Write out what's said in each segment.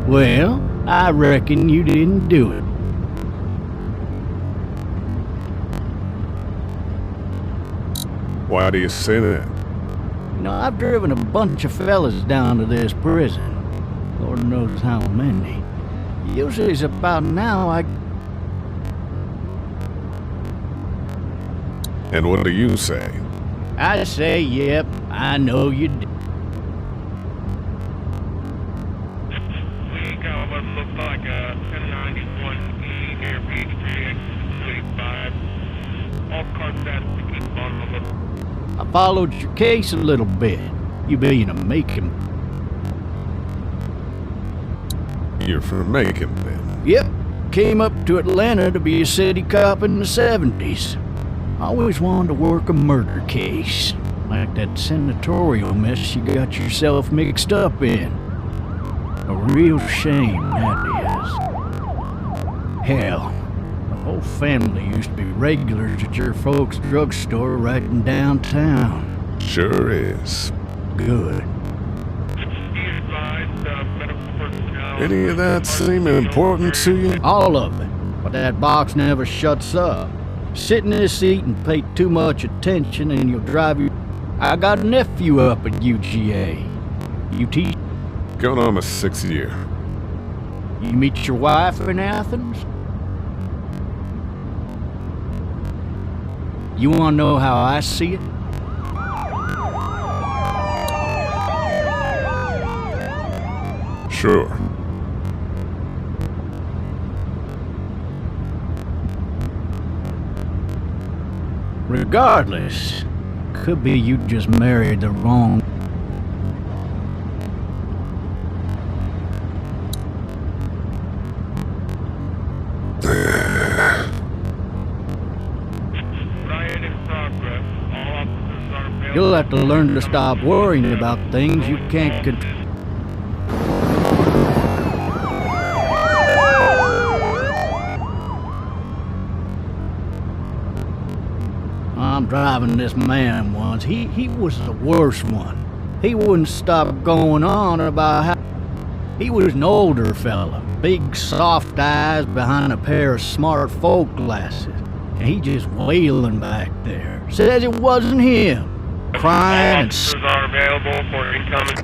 Well, I reckon you didn't do it. Why do you say that? You know, I've driven a bunch of fellas down to this prison. Lord knows how many. Usually it's about now And what do you say? I say, yep, I know you did. We got what looks like a 1091E near Beach Street, 35. All cars have to keep on the look. I followed your case a little bit. You being a Macon. You're from Macon, then? Yep, came up to Atlanta to be a city cop in the 70s. Always wanted to work a murder case, like that senatorial mess you got yourself mixed up in. A real shame, that is. Hell, the whole family used to be regulars at your folks' drugstore right in downtown. Sure is. Good. Any of that seem important to you? All of it, but that box never shuts up. Sit in this seat and pay too much attention and you'll drive you... I got a nephew up at UGA. You teach... Going on my 6th year. You meet your wife in Athens? You wanna know how I see it? Sure. Regardless, could be you just married the wrong... You'll have to learn to stop worrying about things you can't control. I'm driving this man once. He was the worst one. He wouldn't stop going on about how... He was an older fella, big soft eyes behind a pair of smart folk glasses. And he just wailing back there. Says it wasn't him. Crying and... Officers are available for incoming.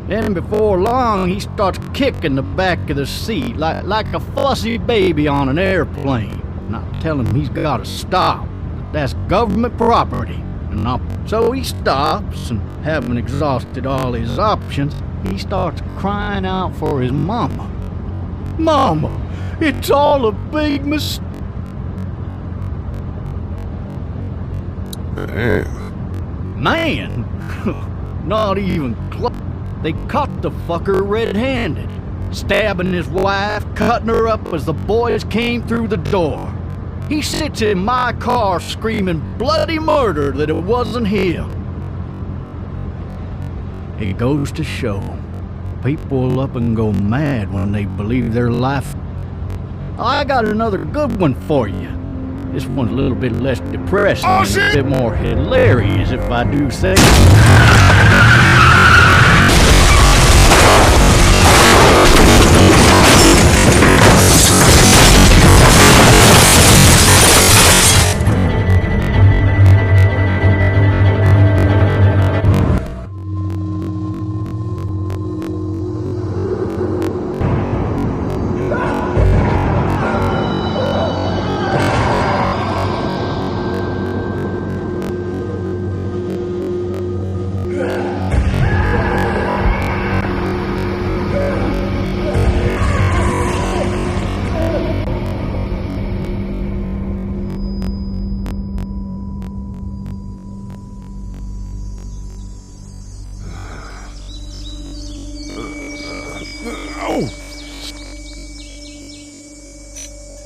Then before long, he starts kicking the back of the seat like a fussy baby on an airplane. And I tell him he's got to stop. That's government property. So he stops, and having exhausted all his options, he starts crying out for his mama. Mama, it's all a big mistake. Man? Not even close. They caught the fucker red-handed, stabbing his wife, cutting her up as the boys came through the door. He sits in my car screaming bloody murder that it wasn't him. It goes to show, people will up and go mad when they believe their life. I got another good one for you. This one's a little bit less depressing and a bit more hilarious, if I do say so.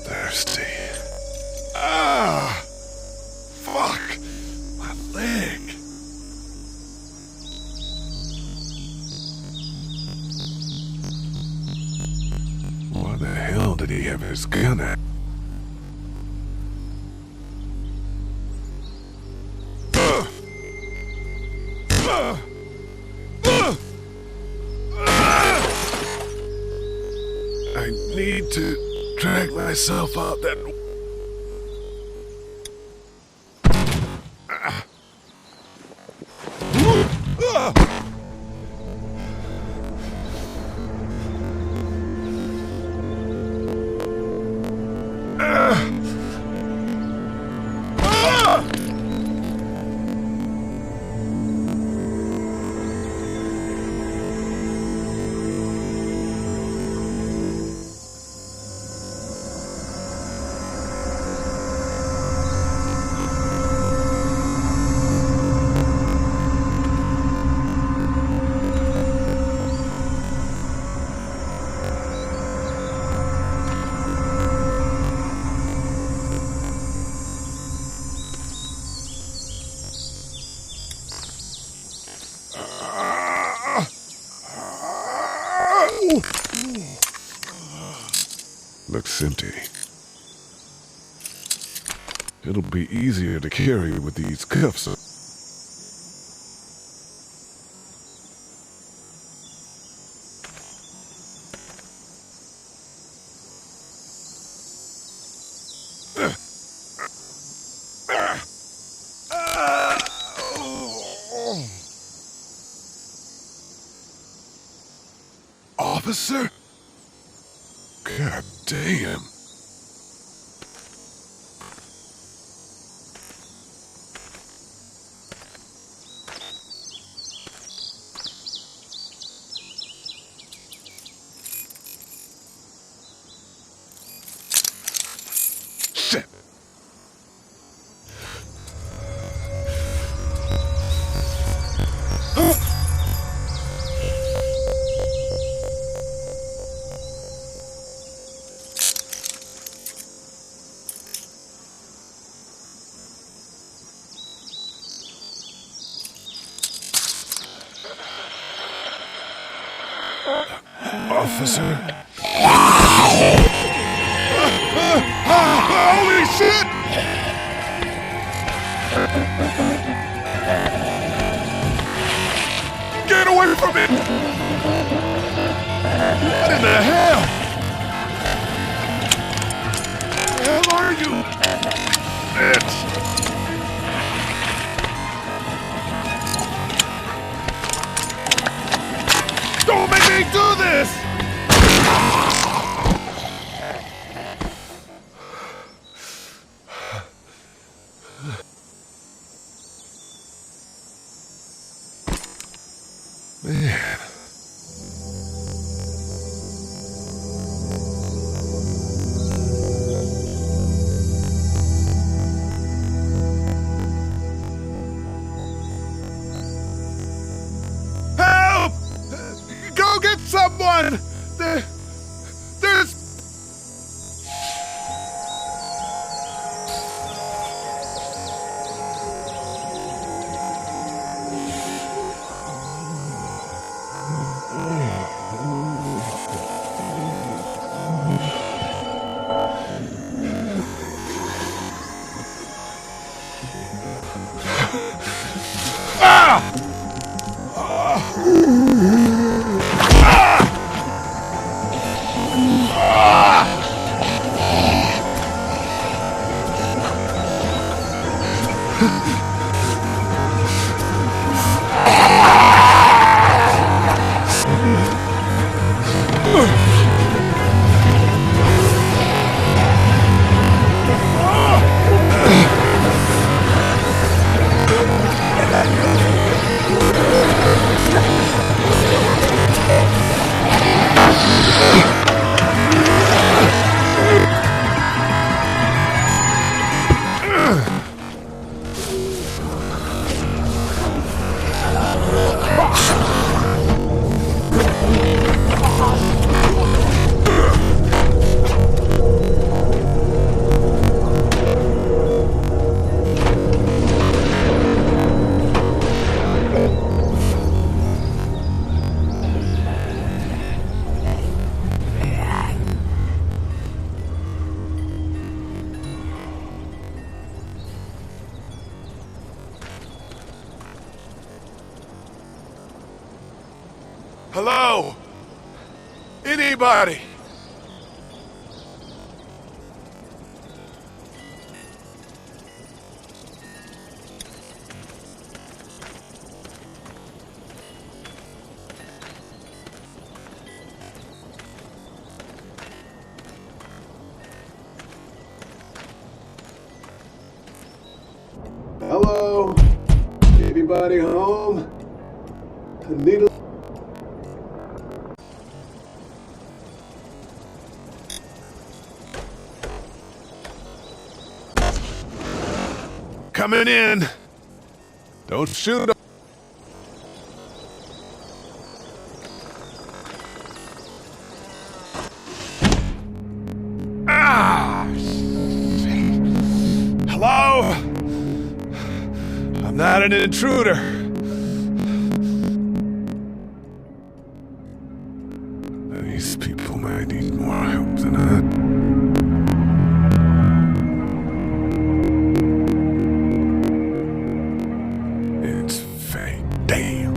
Thirsty. Ah! Fuck! My leg! Why the hell did he have his gun at? need to drag myself out that... Looks empty. It'll be easier to carry with these cuffs on. Officer? God damn. Shit. Officer? Holy shit! Get away from me! What in the hell? Where the hell are you? Bitch! Don't make me do this! Man. Help! Go get someone! There's... Hello? Anybody? Needle. Coming in. Don't shoot. Ah! Hello? I'm not an intruder. These people might need more help than I. It's fake. Damn.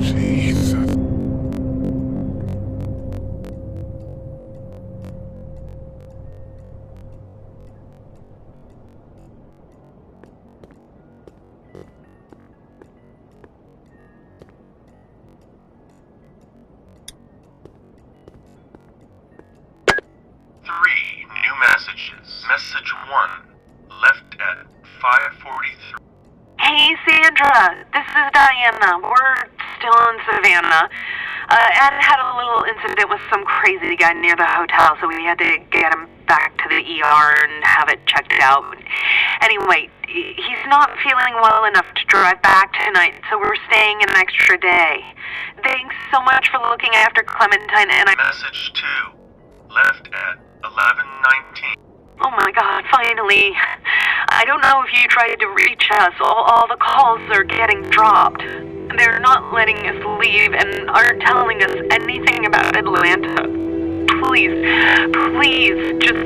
Jesus. Three new messages. Message 1, left at 5:43. Hey, Sandra, this is Diana. We're still in Savannah. Ed had a little incident with some crazy guy near the hotel, so we had to get him back to the ER and have it checked out. Anyway, he's not feeling well enough to drive back tonight, so we're staying an extra day. Thanks so much for looking after Clementine, and Message 2, left at 11:19. Oh my God, finally. I don't know if you tried to reach us. All the calls are getting dropped. They're not letting us leave and aren't telling us anything about Atlanta. Please, just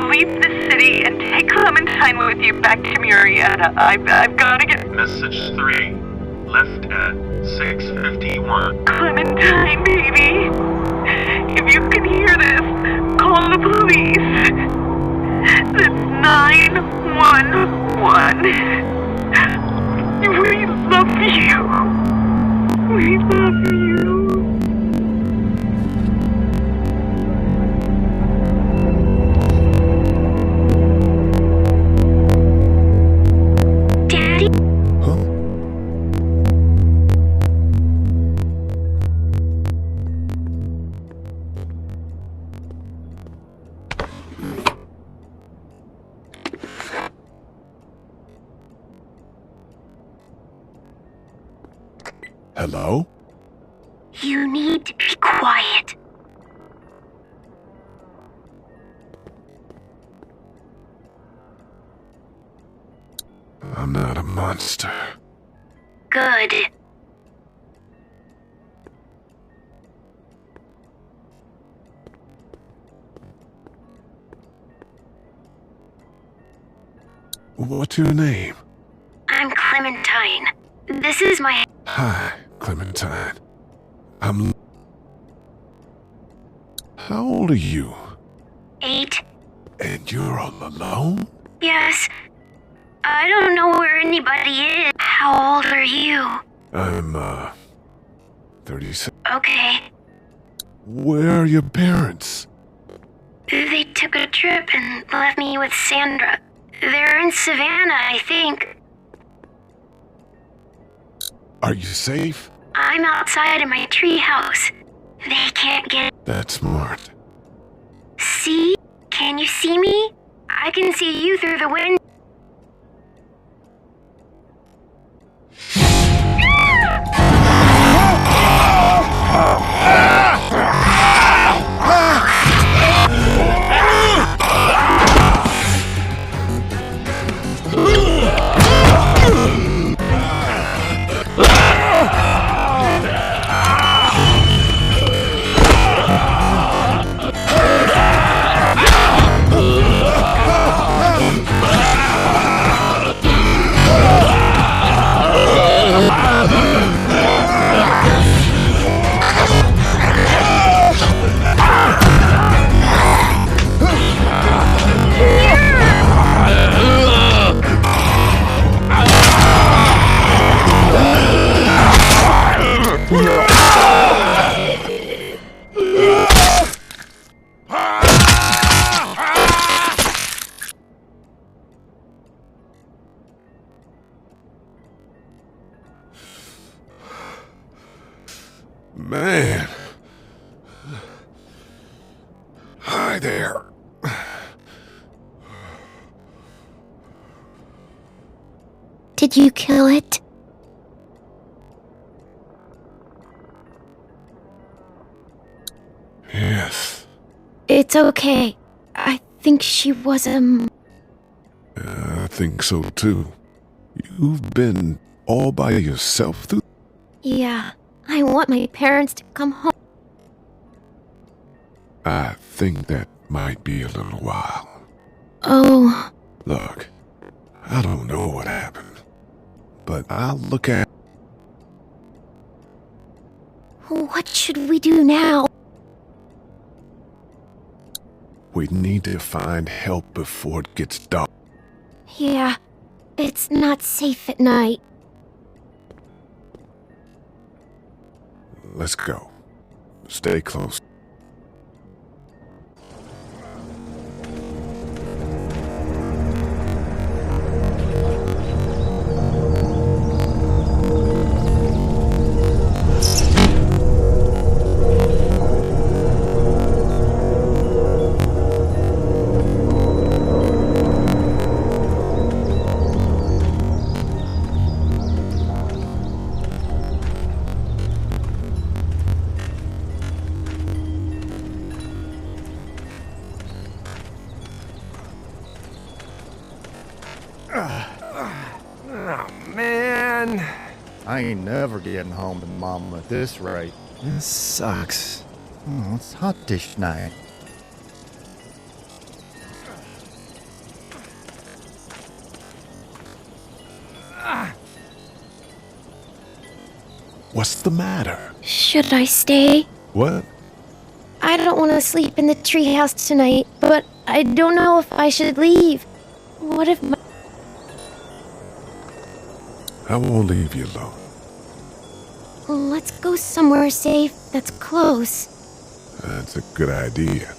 leave the city and take Clementine with you back to Murrieta. I've got to get... Message 3, left at 6:51. Clementine, baby. If you can hear this, call the police. That's 911. We love you. We love you. Daddy? Huh? Hello? You need to be quiet. I'm not a monster. Good. What's your name? I'm Clementine. This is my... Hi, Clementine. How old are you? 8. And you're all alone? Yes. I don't know where anybody is. How old are you? I'm, 36. Okay. Where are your parents? They took a trip and left me with Sandra. They're in Savannah, I think. Are you safe? I'm outside in my treehouse. They can't get... That's smart. See? Can you see me? I can see you through the window. Man. Hi there. Did you kill it? Yes. It's okay. I think she was I think so too. You've been all by yourself through... Yeah, I want my parents to come home. I think that might be a little while. Oh. Look, I don't know what happened, but I'll look at... What should we do now? We need to find help before it gets dark. Yeah, it's not safe at night. Let's go. Stay close. Man, I ain't never getting home to Mama at this rate. This sucks. Oh, it's hot dish night. What's the matter? Should I stay? What? I don't want to sleep in the treehouse tonight, but I don't know if I should leave. What if my... I won't leave you alone. Let's go somewhere safe that's close. That's a good idea.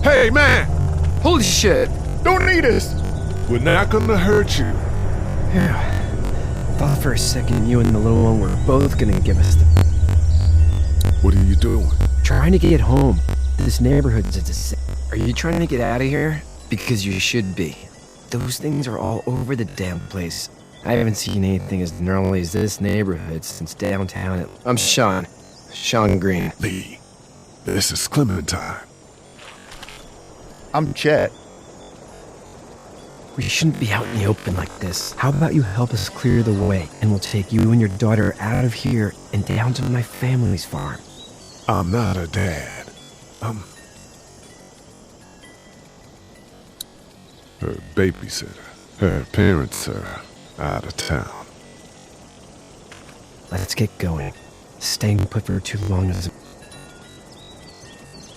Hey, man! Holy shit! Don't need us! We're not gonna hurt you. Yeah. Thought for a second you and the little one were both gonna give us the... What are you doing? Trying to get home. This neighborhood's a... Are you trying to get out of here? Because you should be. Those things are all over the damn place. I haven't seen anything as gnarly as this neighborhood since downtown. I'm Sean. Sean Green. Lee, this is Clementine. I'm Chet. We shouldn't be out in the open like this. How about you help us clear the way, and we'll take you and your daughter out of here and down to my family's farm. I'm not a dad. I'm her babysitter. Her parents are out of town. Let's get going. Staying put for too long is...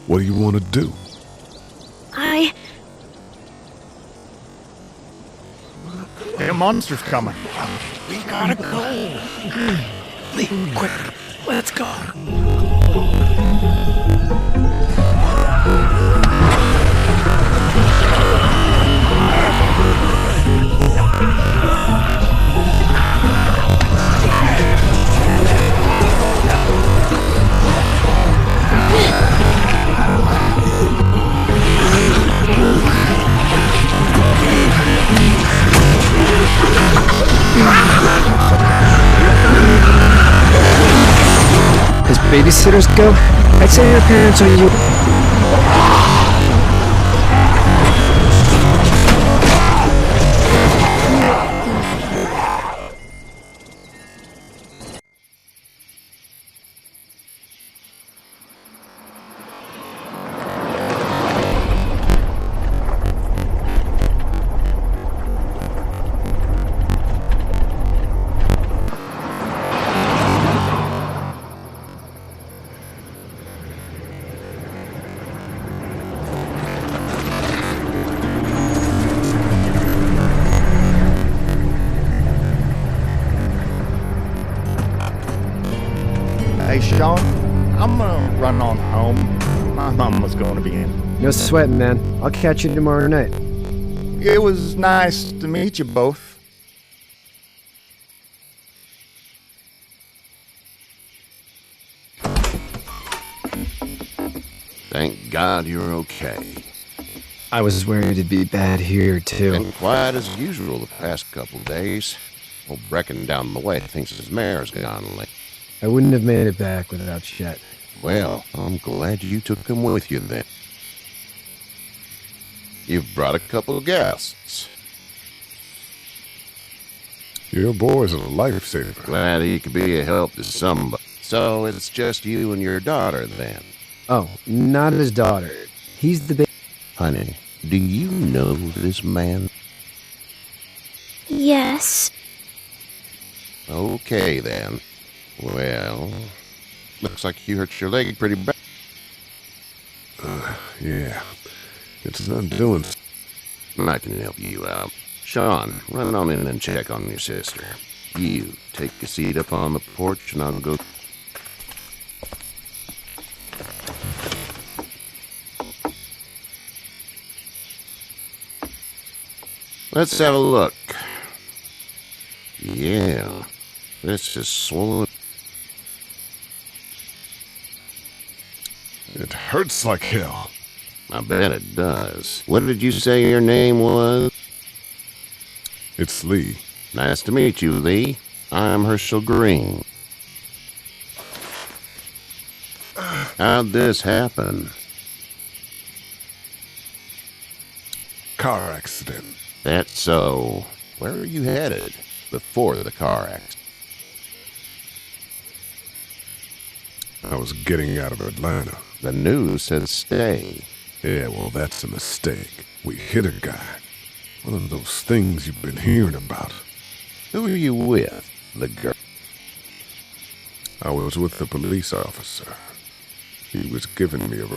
What do you want to do? Hey, a monster's coming. We gotta go. Lee, quick, let's go. As babysitters go, I'd say your parents are you. Hey, Sean, I'm gonna run on home. My mama's gonna be in. No sweat, man. I'll catch you tomorrow night. It was nice to meet you both. Thank God you're okay. I was worried it'd be bad here, too. Been quiet as usual the past couple days. Old Brecken down the way thinks his mare's gone late. I wouldn't have made it back without Chet. Well, I'm glad you took him with you then. You've brought a couple of guests. Your boy's a lifesaver. Glad he could be a help to somebody. So it's just you and your daughter then? Oh, not his daughter. He's the Honey, do you know this man? Yes. Okay then. Well, looks like you hurt your leg pretty bad. Yeah. It's not doing... I can help you out. Sean, run on in and check on your sister. You take a seat up on the porch and I'll go... Let's have a look. Yeah, this is swollen. It hurts like hell. I bet it does. What did you say your name was? It's Lee. Nice to meet you, Lee. I'm Herschel Green. How'd this happen? Car accident. That's so. Where are you headed before the car accident? I was getting out of Atlanta. The news said stay. Yeah, well, that's a mistake. We hit a guy. One of those things you've been hearing about. Who are you with? The girl? I was with the police officer. He was giving me a...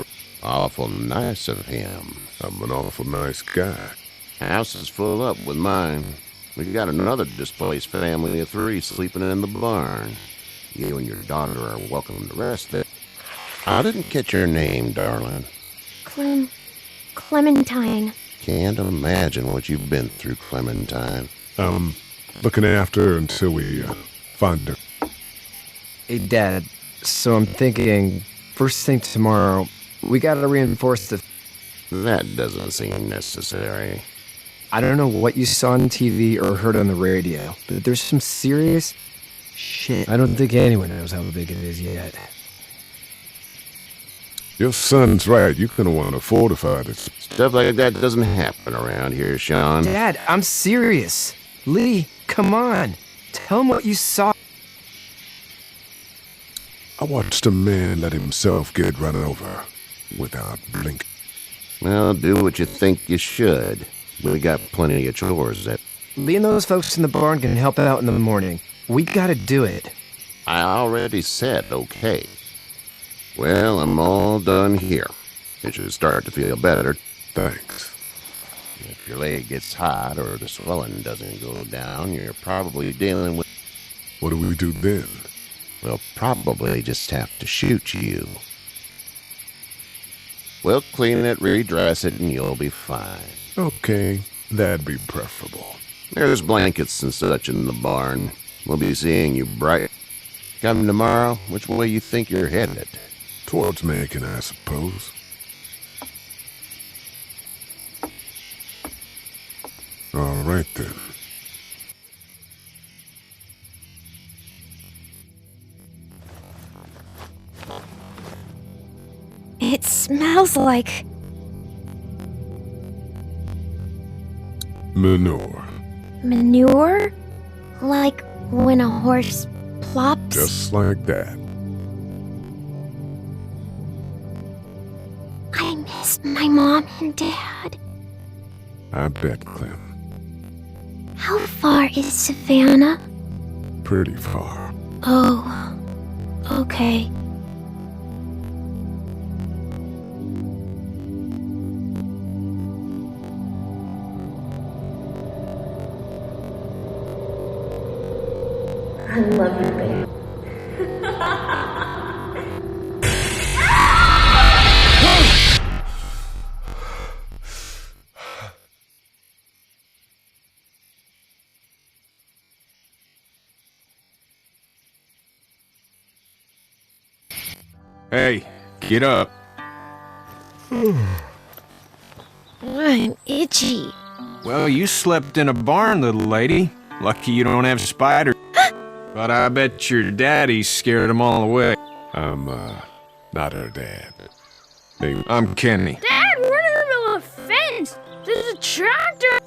Awful nice of him. I'm an awful nice guy. House is full up with mine. We got another displaced family of 3 sleeping in the barn. You and your daughter are welcome to rest there. I didn't catch your name, darling. Clementine. Can't imagine what you've been through, Clementine. Looking after her until we find her. Hey, Dad. So I'm thinking, first thing tomorrow, we gotta reinforce the... That doesn't seem necessary. I don't know what you saw on TV or heard on the radio, but there's some serious shit. I don't think anyone knows how big it is yet. Your son's right. You're gonna want to fortify this. Stuff like that doesn't happen around here, Sean. Dad, I'm serious. Lee, come on. Tell him what you saw. I watched a man let himself get run over without blinking. Well, do what you think you should. We got plenty of chores that... Lee and those folks in the barn can help out in the morning. We gotta do it. I already said okay. Well, I'm all done here. You should start to feel better. Thanks. If your leg gets hot or the swelling doesn't go down, you're probably dealing with... What do we do then? We'll probably just have to shoot you. We'll clean it, redress it, and you'll be fine. Okay, that'd be preferable. There's blankets and such in the barn. We'll be seeing you bright. Come tomorrow, which way you think you're headed? Towards Macon, I suppose. All right, then. It smells like... Manure. manure? Like when a horse plops? Just like that. I miss my mom and dad. I bet, Clem. How far is Savannah? Pretty far. Oh, okay. I love you, babe. Hey, Get up. I'm itchy. Well, you slept in a barn, little lady. Lucky you don't have spiders. But I bet your daddy scared them all away. I'm, not her dad. I'm Kenny. Dad, we're in the middle of a fence. There's a tractor.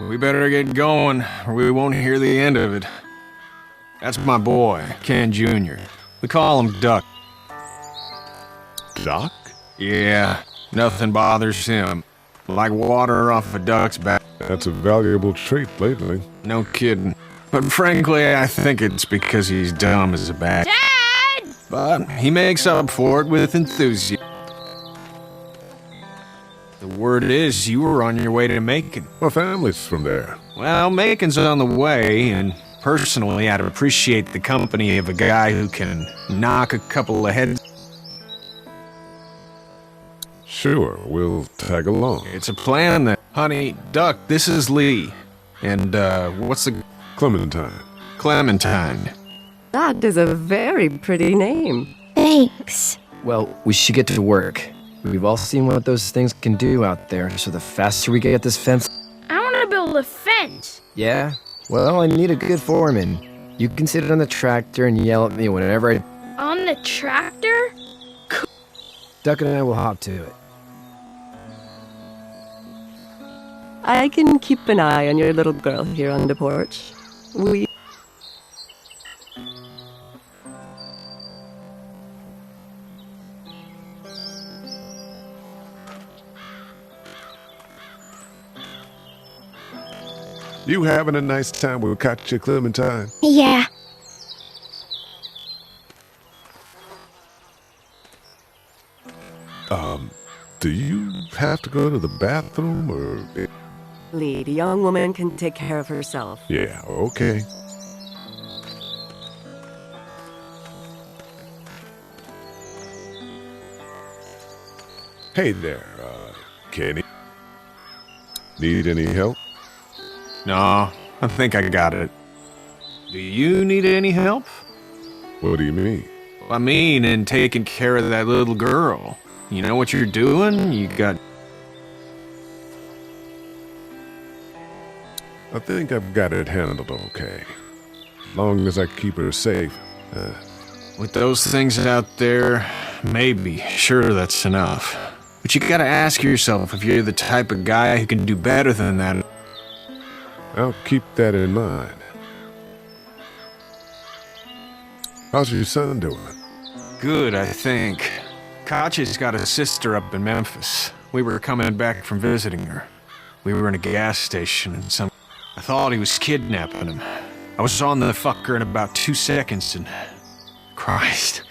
We better get going, or we won't hear the end of it. That's my boy, Ken Jr. We call him Duck. Doc? Yeah, nothing bothers him. Like water off a duck's back. That's a valuable trait lately. No kidding. But frankly, I think it's because he's dumb as a bat. Dad! But he makes up for it with enthusiasm. The word is you were on your way to Macon. My family's from there. Well, Macon's on the way, and personally, I'd appreciate the company of a guy who can knock a couple of heads. Sure, we'll tag along. It's a plan then. Honey, Duck, this is Lee. And, what's the... Clementine. Clementine. That is a very pretty name. Thanks. Well, we should get to work. We've all seen what those things can do out there, so the faster we get this fence... I want to build a fence. Yeah? Well, I need a good foreman. You can sit on the tractor and yell at me whenever I... On the tractor? Duck and I will hop to it. I can keep an eye on your little girl here on the porch. You having a nice time with Katya, Clementine? Yeah. Do you have to go to the bathroom, or... Lee, the young woman can take care of herself. Yeah, okay. Hey there, Kenny. Need any help? No, I think I got it. Do you need any help? What do you mean? I mean, in taking care of that little girl. You know what you're doing? You got... I think I've got it handled okay. Long as I keep her safe. With those things out there, maybe. Sure, that's enough. But you gotta ask yourself if you're the type of guy who can do better than that. I'll keep that in mind. How's your son doing? Good, I think. Katya's got a sister up in Memphis. We were coming back from visiting her. We were in a gas station and I thought he was kidnapping him. I was on the fucker in about 2 seconds and... Christ.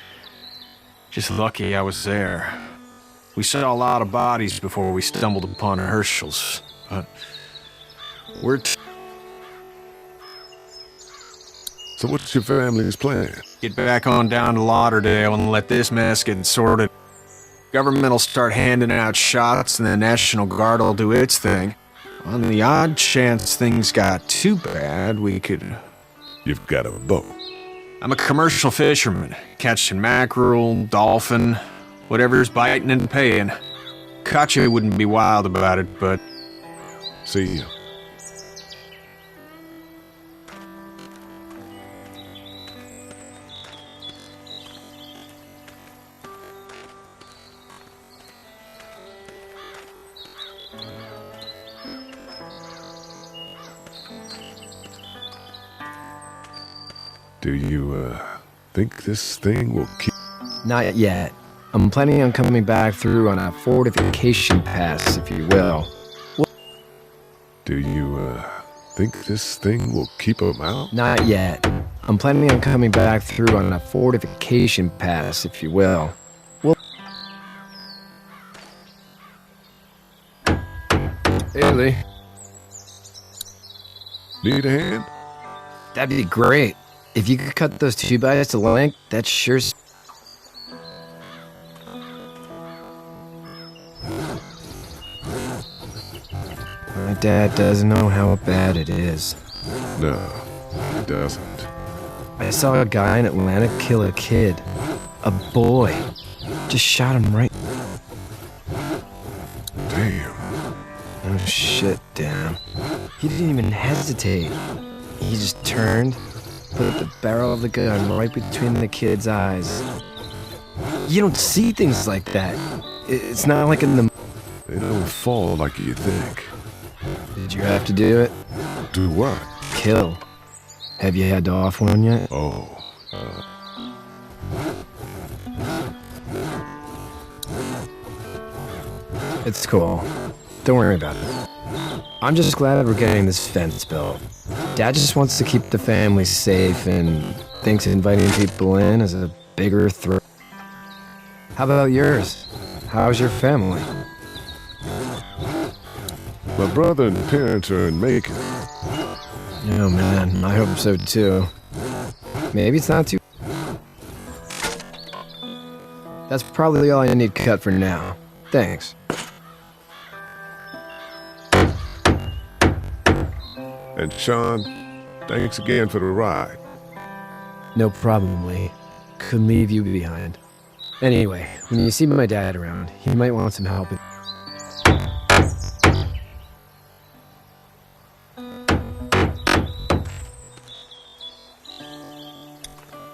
Just lucky I was there. We saw a lot of bodies before we stumbled upon Herschel's, but... We're... So what's your family's plan? Get back on down to Lauderdale and let this mess get sorted. Government will start handing out shots and the National Guard will do its thing. On the odd chance things got too bad, we could... You've got a boat. I'm a commercial fisherman, catching mackerel, dolphin, whatever's biting and paying. Katya wouldn't be wild about it, but... See you. Do you, think this thing will keep... Not yet. I'm planning on coming back through on a fortification pass, if you will. Do you, think this thing will keep them out? Not yet. I'm planning on coming back through on a fortification pass, if you will. Hey, Lee. Need a hand? That'd be great. If you could cut those 2x to length, that's sure... My dad doesn't know how bad it is. No, he doesn't. I saw a guy in Atlanta kill a kid. A boy. Just shot him right. Damn. Oh shit, damn. He didn't even hesitate. He just turned, put the barrel of the gun right between the kid's eyes. You don't see things like that. It's not like in the... They don't fall like you think. Did you have to do it? Do what? Kill. Have you had to off one yet? Oh, It's cool. Don't worry about it. I'm just glad we're getting this fence built. Dad just wants to keep the family safe and thinks inviting people in is a bigger threat. How about yours? How's your family? my brother and parents are in Macon. Oh man, I hope so too. Maybe it's not too... That's probably all I need cut for now. Thanks. And Sean, thanks again for the ride. No problem, Lee. Couldn't leave you behind. Anyway, when you see my dad around, he might want some help.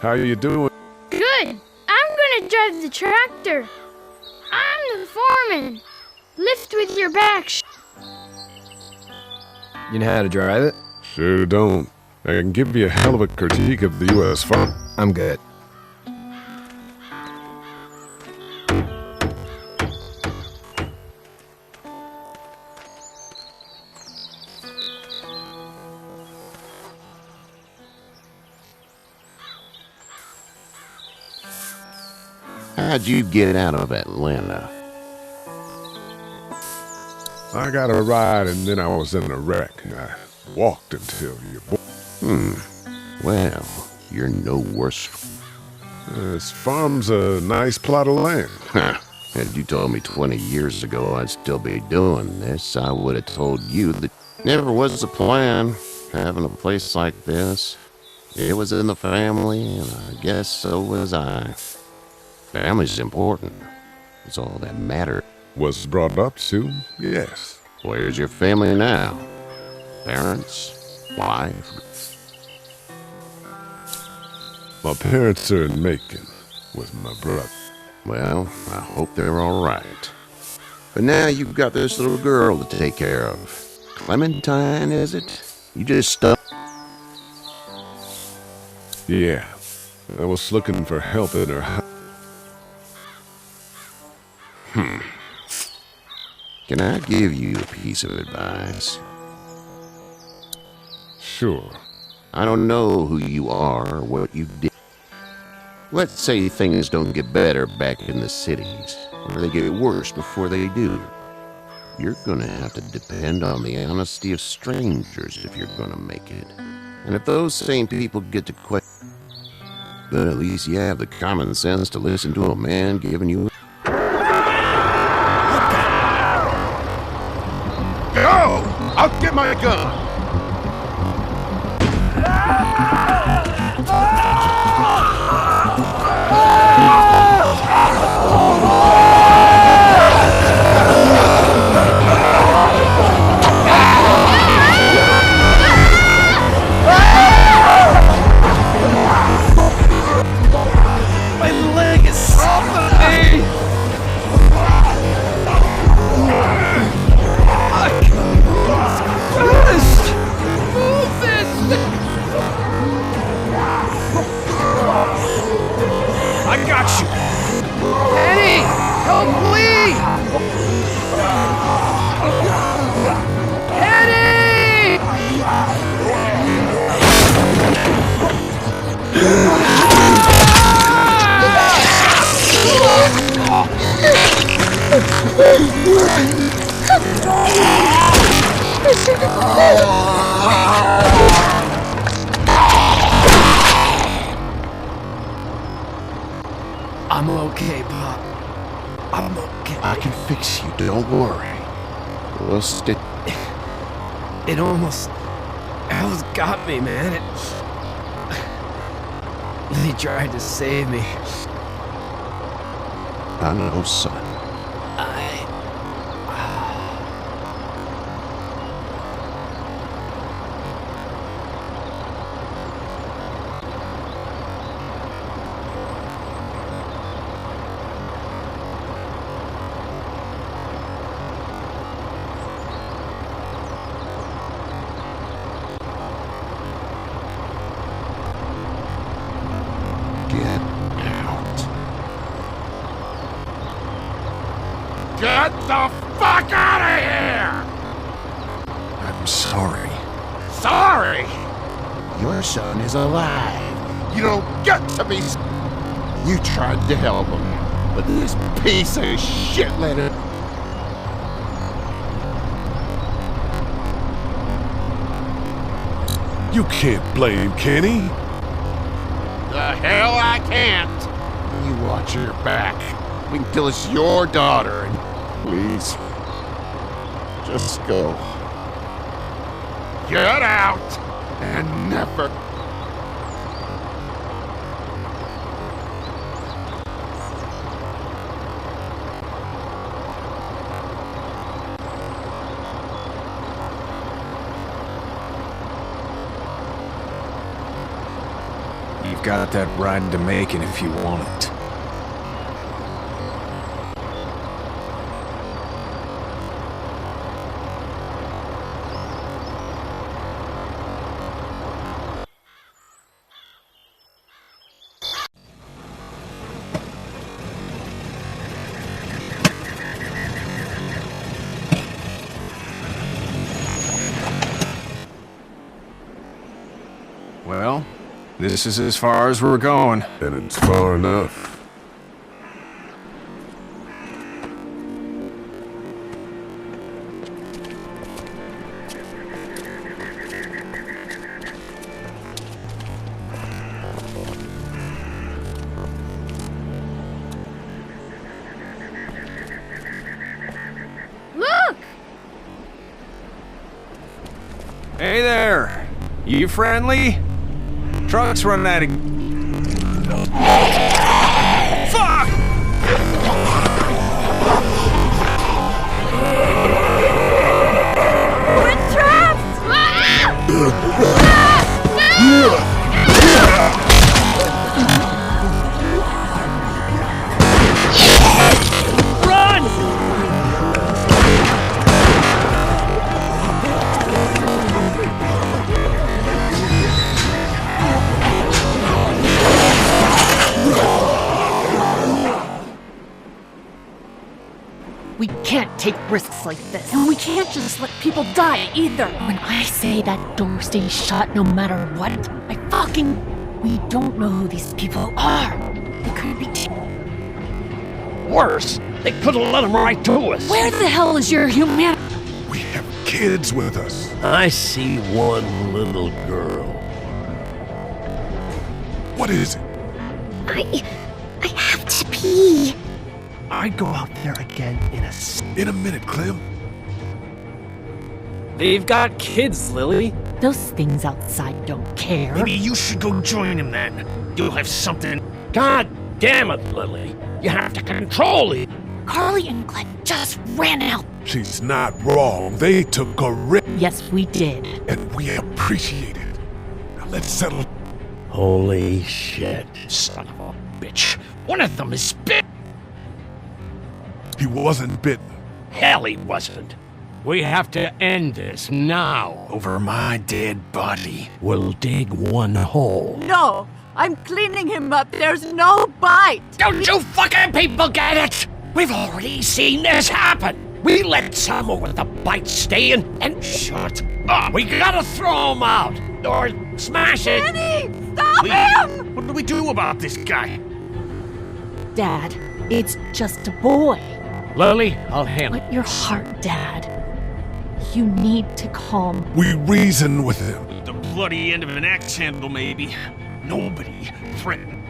How you doing? Good. I'm gonna drive the tractor. I'm the foreman. Lift with your back. You know how to drive it? Sure don't. I can give you a hell of a critique of the U.S. farm. I'm good. How'd you get out of Atlanta? I got a ride and then I was in a wreck. I walked until you... Well, you're no worse. This farm's a nice plot of land. Had you told me 20 years ago I'd still be doing this, I would have told you that never was a plan, having a place like this. It was in the family, and I guess so was I. Family's important. It's all that matters. Was brought up to, yes. Where's your family now? Parents? Wife? My parents are in Macon with my brother. Well, I hope they're all right. But now you've got this little girl to take care of. Clementine, is it? You just stuck. Yeah. I was looking for help in her house. Can I give you a piece of advice? Sure. I don't know who you are or what you did. Let's say things don't get better back in the cities, or they get worse before they do. You're gonna have to depend on the honesty of strangers if you're gonna make it. And if those same people get to question, then at least you have the common sense to listen to a man giving you... Go! I'll get my gun! My leg is off of me! Move this! I got you! Eddie! Help Lee! Eddie! I'm okay, Pop. I'm okay. I can fix you, don't worry. We'll stick... It almost got me, man. He tried to save me. I know, son. Get the fuck out of here! I'm sorry. Sorry? Your son is alive. You don't get to be... You tried to help him, but this piece of shit let it... You can't blame Kenny. The hell I can't. You watch your back. We can kill us your daughter and... Please. Just go. Get out and never... You've got that ride to Macon if you want it. Well, this is as far as we're going. And it's far enough. Look! Hey there! You friendly? Truck's running out of... Fuck! We're trapped! Run! We can't take risks like this. And we can't just let people die either. When I say that door stays shut no matter what, I fucking... We don't know who these people are. They could be... Worse, they could have let them right to us. Where the hell is your humanity? We have kids with us. I see one little girl. What is it? I have to pee. I'd go out there again In a minute, Clem. They've got kids, Lily. Those things outside don't care. Maybe you should go join him then. You'll have something. God damn it, Lily. You have to control it. Carly and Glenn just ran out. She's not wrong. They took a risk. Yes, we did. And we appreciate it. Now let's settle. Holy shit. Son of a bitch. One of them is bit. He wasn't bitten. Hell, he wasn't. We have to end this now. Over my dead body. We'll dig one hole. No! I'm cleaning him up. There's no bite! Don't you fucking people get it? We've already seen this happen. We let someone with a bite stay in and shut up. We gotta throw him out or smash it. Kenny! Stop him! What do we do about this guy? Dad, it's just a boy. Lily, I'll handle Let your heart, Dad. You need to calm. We reason with him. The bloody end of an axe handle, maybe. Nobody threatened.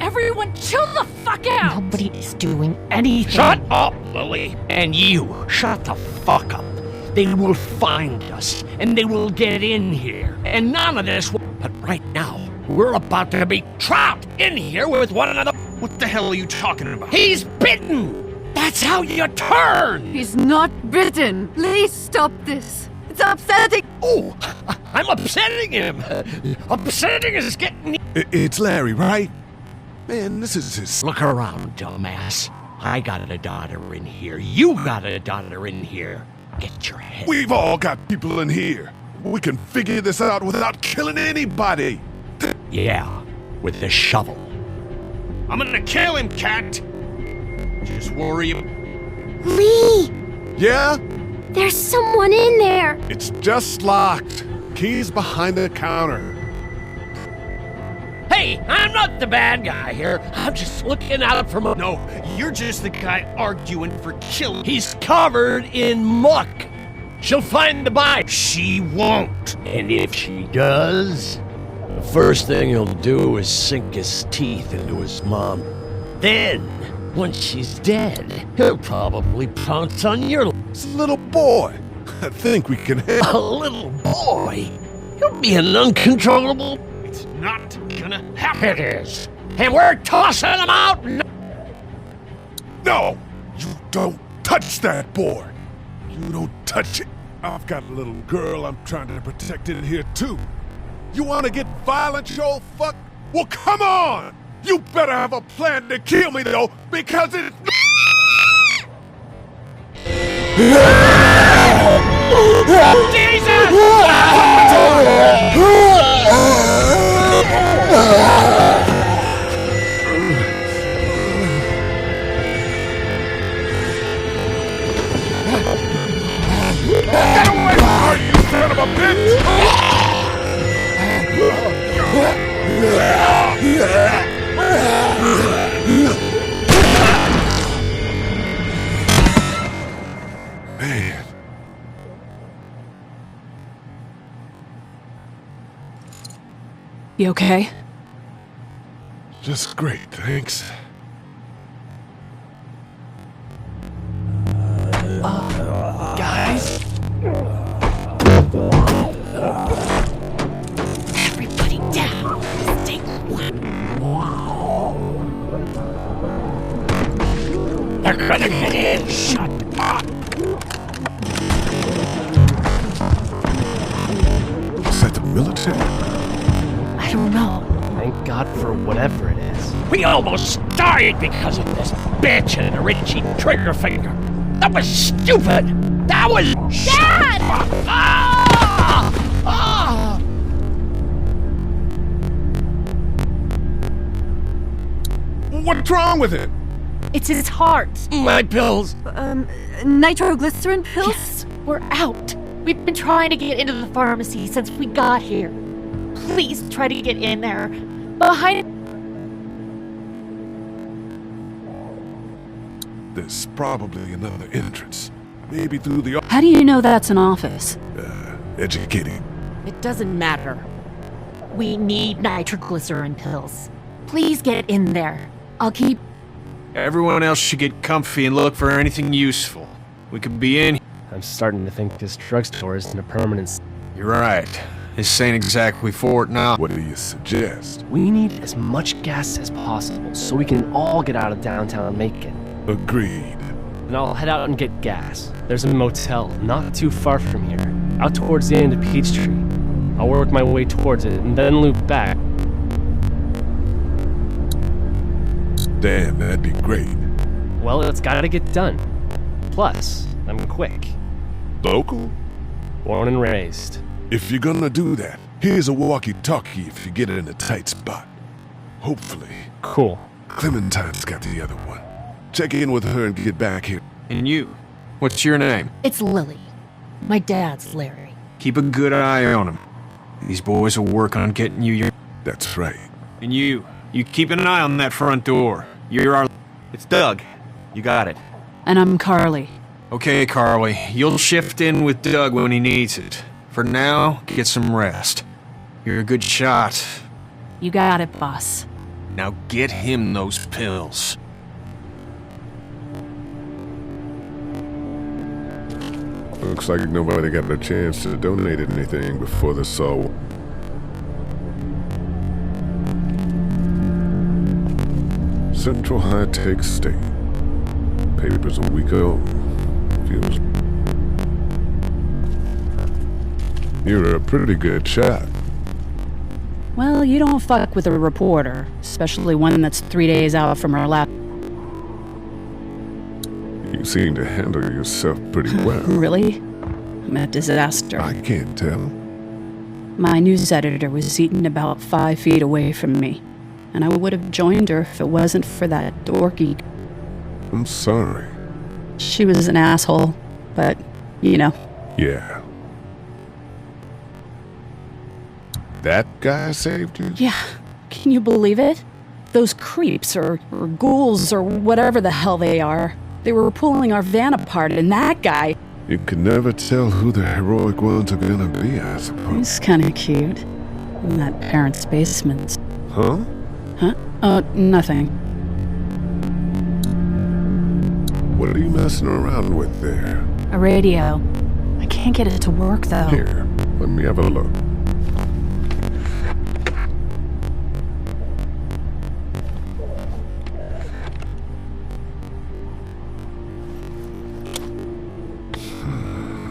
Everyone chill the fuck out! Nobody is doing anything. Shut up, Lily. And you, shut the fuck up. They will find us, and they will get in here. And none of this will... But right now, we're about to be trapped in here with one another. What the hell are you talking about? He's bitten! That's how you turn! He's not bitten. Please stop this. It's upsetting. Oh, I'm upsetting him. Upsetting is getting... It's Larry, right? Man, this is his... Look around, dumbass. I got a daughter in here. You got a daughter in here. Get your head... We've all got people in here. We can figure this out without killing anybody. Yeah, with the shovel. I'm gonna kill him, Cat. Just worry. Lee! Yeah? There's someone in there. It's just locked. Key's behind the counter. Hey, I'm not the bad guy here. I'm just looking out for my... No, you're just the guy arguing for killing. He's covered in muck. She'll find the body. She won't. And if she does, the first thing he'll do is sink his teeth into his mom. Then, once she's dead, he'll probably pounce on your... It's a little boy. I think we can handle... A little boy? You'll be an uncontrollable... It's not gonna happen. It is. And we're tossing him out. No! You don't touch that boy. You don't touch it. I've got a little girl I'm trying to protect in here, too. You want to get violent, you old fuck? Well, come on! You better have a plan to kill me, though, because it's... Get away from her, you son of a bitch! Man. You okay? Just great, thanks. Guys? Everybody down. Let's take one. They're gonna get in. Shut up. Is that the military? I don't know. Thank God for whatever it is. We almost died because of this bitch and her itchy trigger finger. That was stupid. That was... Dad! Ah! Ah! What's wrong with it? It's his heart. My pills. Nitroglycerin pills? Yes, we're out. We've been trying to get into the pharmacy since we got here. Please try to get in there. Behind... There's probably another entrance. Maybe through the... How do you know that's an office? Educating. It doesn't matter. We need nitroglycerin pills. Please get in there. I'll keep... Everyone else should get comfy and look for anything useful. We could be in... I'm starting to think this drugstore isn't a permanent... You're right. This ain't exactly Fort now. What do you suggest? We need as much gas as possible so we can all get out of downtown Macon. Agreed. And I'll head out and get gas. There's a motel not too far from here, out towards the end of Peachtree. I'll work my way towards it and then loop back. Damn, that'd be great. Well, it's gotta get done. Plus, I'm quick. Local? Born and raised. If you're gonna do that, here's a walkie-talkie if you get it in a tight spot. Hopefully. Cool. Clementine's got the other one. Check in with her and get back here. And you? What's your name? It's Lily. My dad's Larry. Keep a good eye on him. These boys will work on getting you your... That's right. And you keep an eye on that front door. You're our... It's Doug. You got it. And I'm Carly. Okay, Carly. You'll shift in with Doug when he needs it. For now, get some rest. You're a good shot. You got it, boss. Now get him those pills. Looks like nobody got a chance to donate anything before the soul. Central High-Tech State. Papers a week old. Feels... You're a pretty good shot. Well, you don't fuck with a reporter, especially one that's 3 days out from her lap. You seem to handle yourself pretty well. Really? I'm a disaster. I can't tell. My news editor was eaten about 5 feet away from me, and I would have joined her if it wasn't for that dorky. I'm sorry. She was an asshole, but, you know. Yeah. That guy saved you? Yeah. Can you believe it? Those creeps, or ghouls, or whatever the hell they are. They were pulling our van apart, and that guy... You can never tell who the heroic ones are gonna be, I suppose. He's kinda cute. In that parents' basement. Huh? Huh? Nothing. What are you messing around with there? A radio. I can't get it to work, though. Here, let me have a look.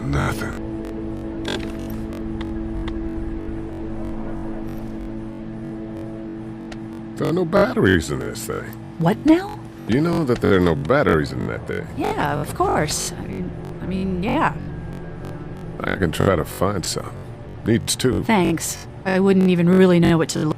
Nothing. There are no batteries in this thing. What now? You know that there are no batteries in that thing. Yeah, of course. I mean, yeah. I can try to find some. Needs two. Thanks. I wouldn't even really know what to look.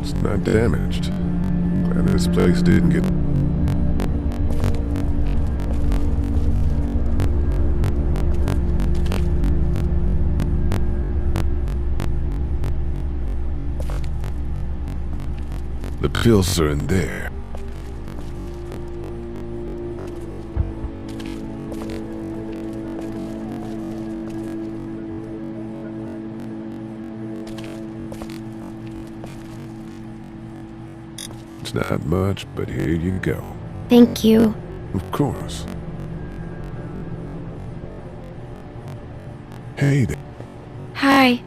It's not damaged. Glad this place didn't get... The pills are in there. It's not much, but here you go. Thank you. Of course. Hey there. Hi.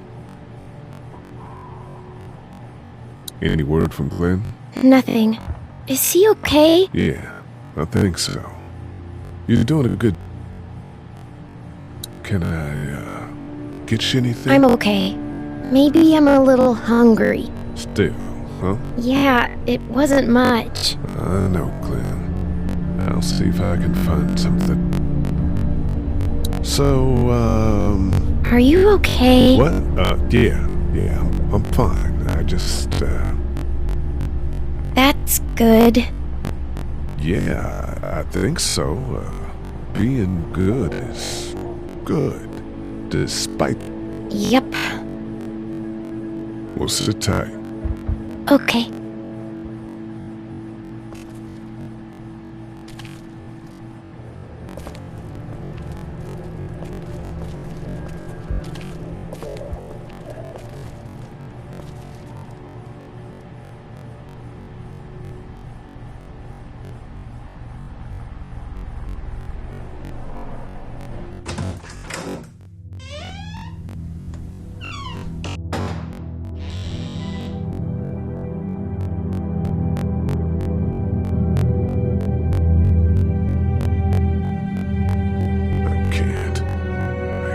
Any word from Glenn? Nothing. Is he okay? Yeah, I think so. You're doing a good... Can I, get you anything? I'm okay. Maybe I'm a little hungry. Still, huh? Yeah, it wasn't much. I know, Glenn. I'll see if I can find something. So, Are you okay? What? Yeah, I'm fine. I just, That's good. Yeah, I think so. Being good is good, despite... Yep. We'll sit tight. Okay.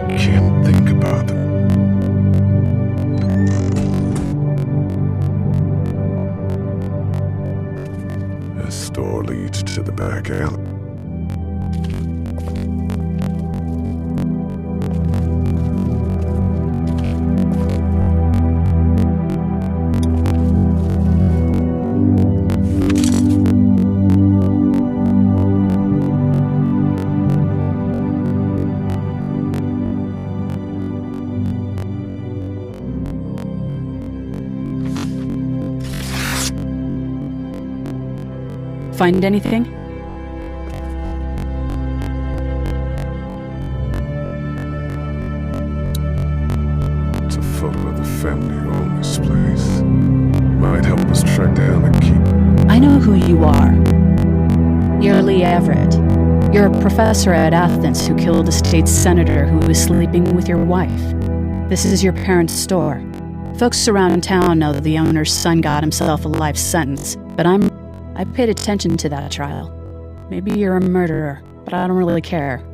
I can't think about them. This door leads to the back alley. Find anything? It's a photo of the family this place. Might help us track down the key. I know who you are. You're Lee Everett. You're a professor at Athens who killed a state senator who was sleeping with your wife. This is your parents' store. Folks around town know that the owner's son got himself a life sentence, but I paid attention to that trial. Maybe you're a murderer, but I don't really care.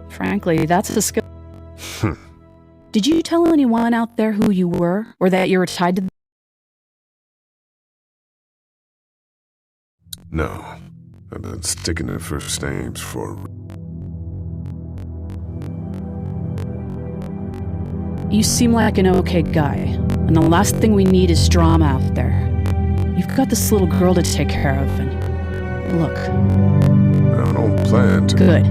Frankly, that's a skill. Did you tell anyone out there who you were, or that you were tied to? No. I've been sticking to first names for... You seem like an okay guy, and the last thing we need is drama out there. You've got this little girl to take care of, and... Look. I don't plan to... Good.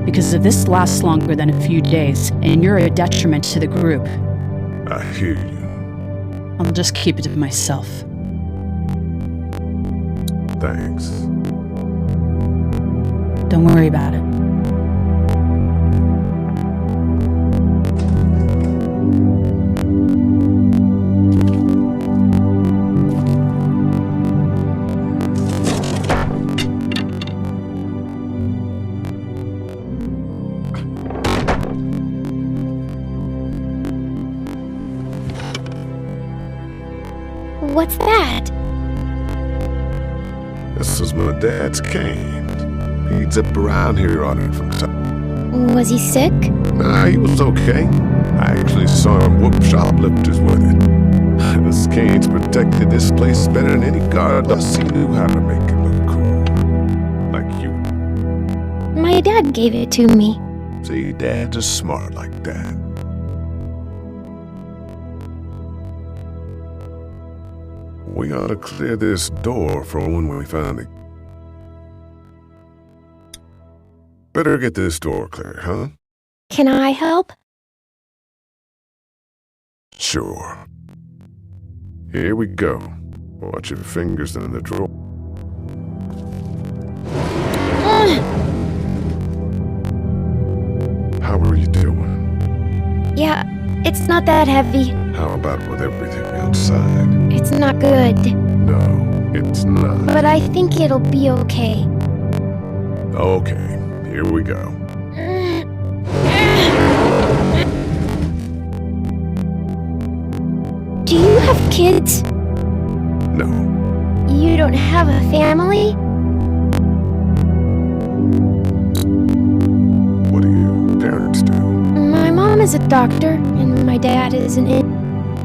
Because if this lasts longer than a few days, and you're a detriment to the group... I hear you. I'll just keep it to myself. Thanks. Don't worry about it. What's that? This is my dad's cane. He'd zip around here on it from time. Was he sick? Nah, he was okay. I actually saw him whoop shoplifters with it. This cane's protected this place better than any guard else. He knew how to make it look cool. Like you. My dad gave it to me. See, dads are smart like that. We ought to clear this door for when we find it. Better get this door clear, huh? Can I help? Sure. Here we go. Watch your fingers in the drawer. How are you doing? Yeah, it's not that heavy. How about with everything outside? It's not good. No, it's not. But I think it'll be okay. Okay, here we go. Do you have kids? No. You don't have a family? What do your parents do? My mom is a doctor, and my dad is an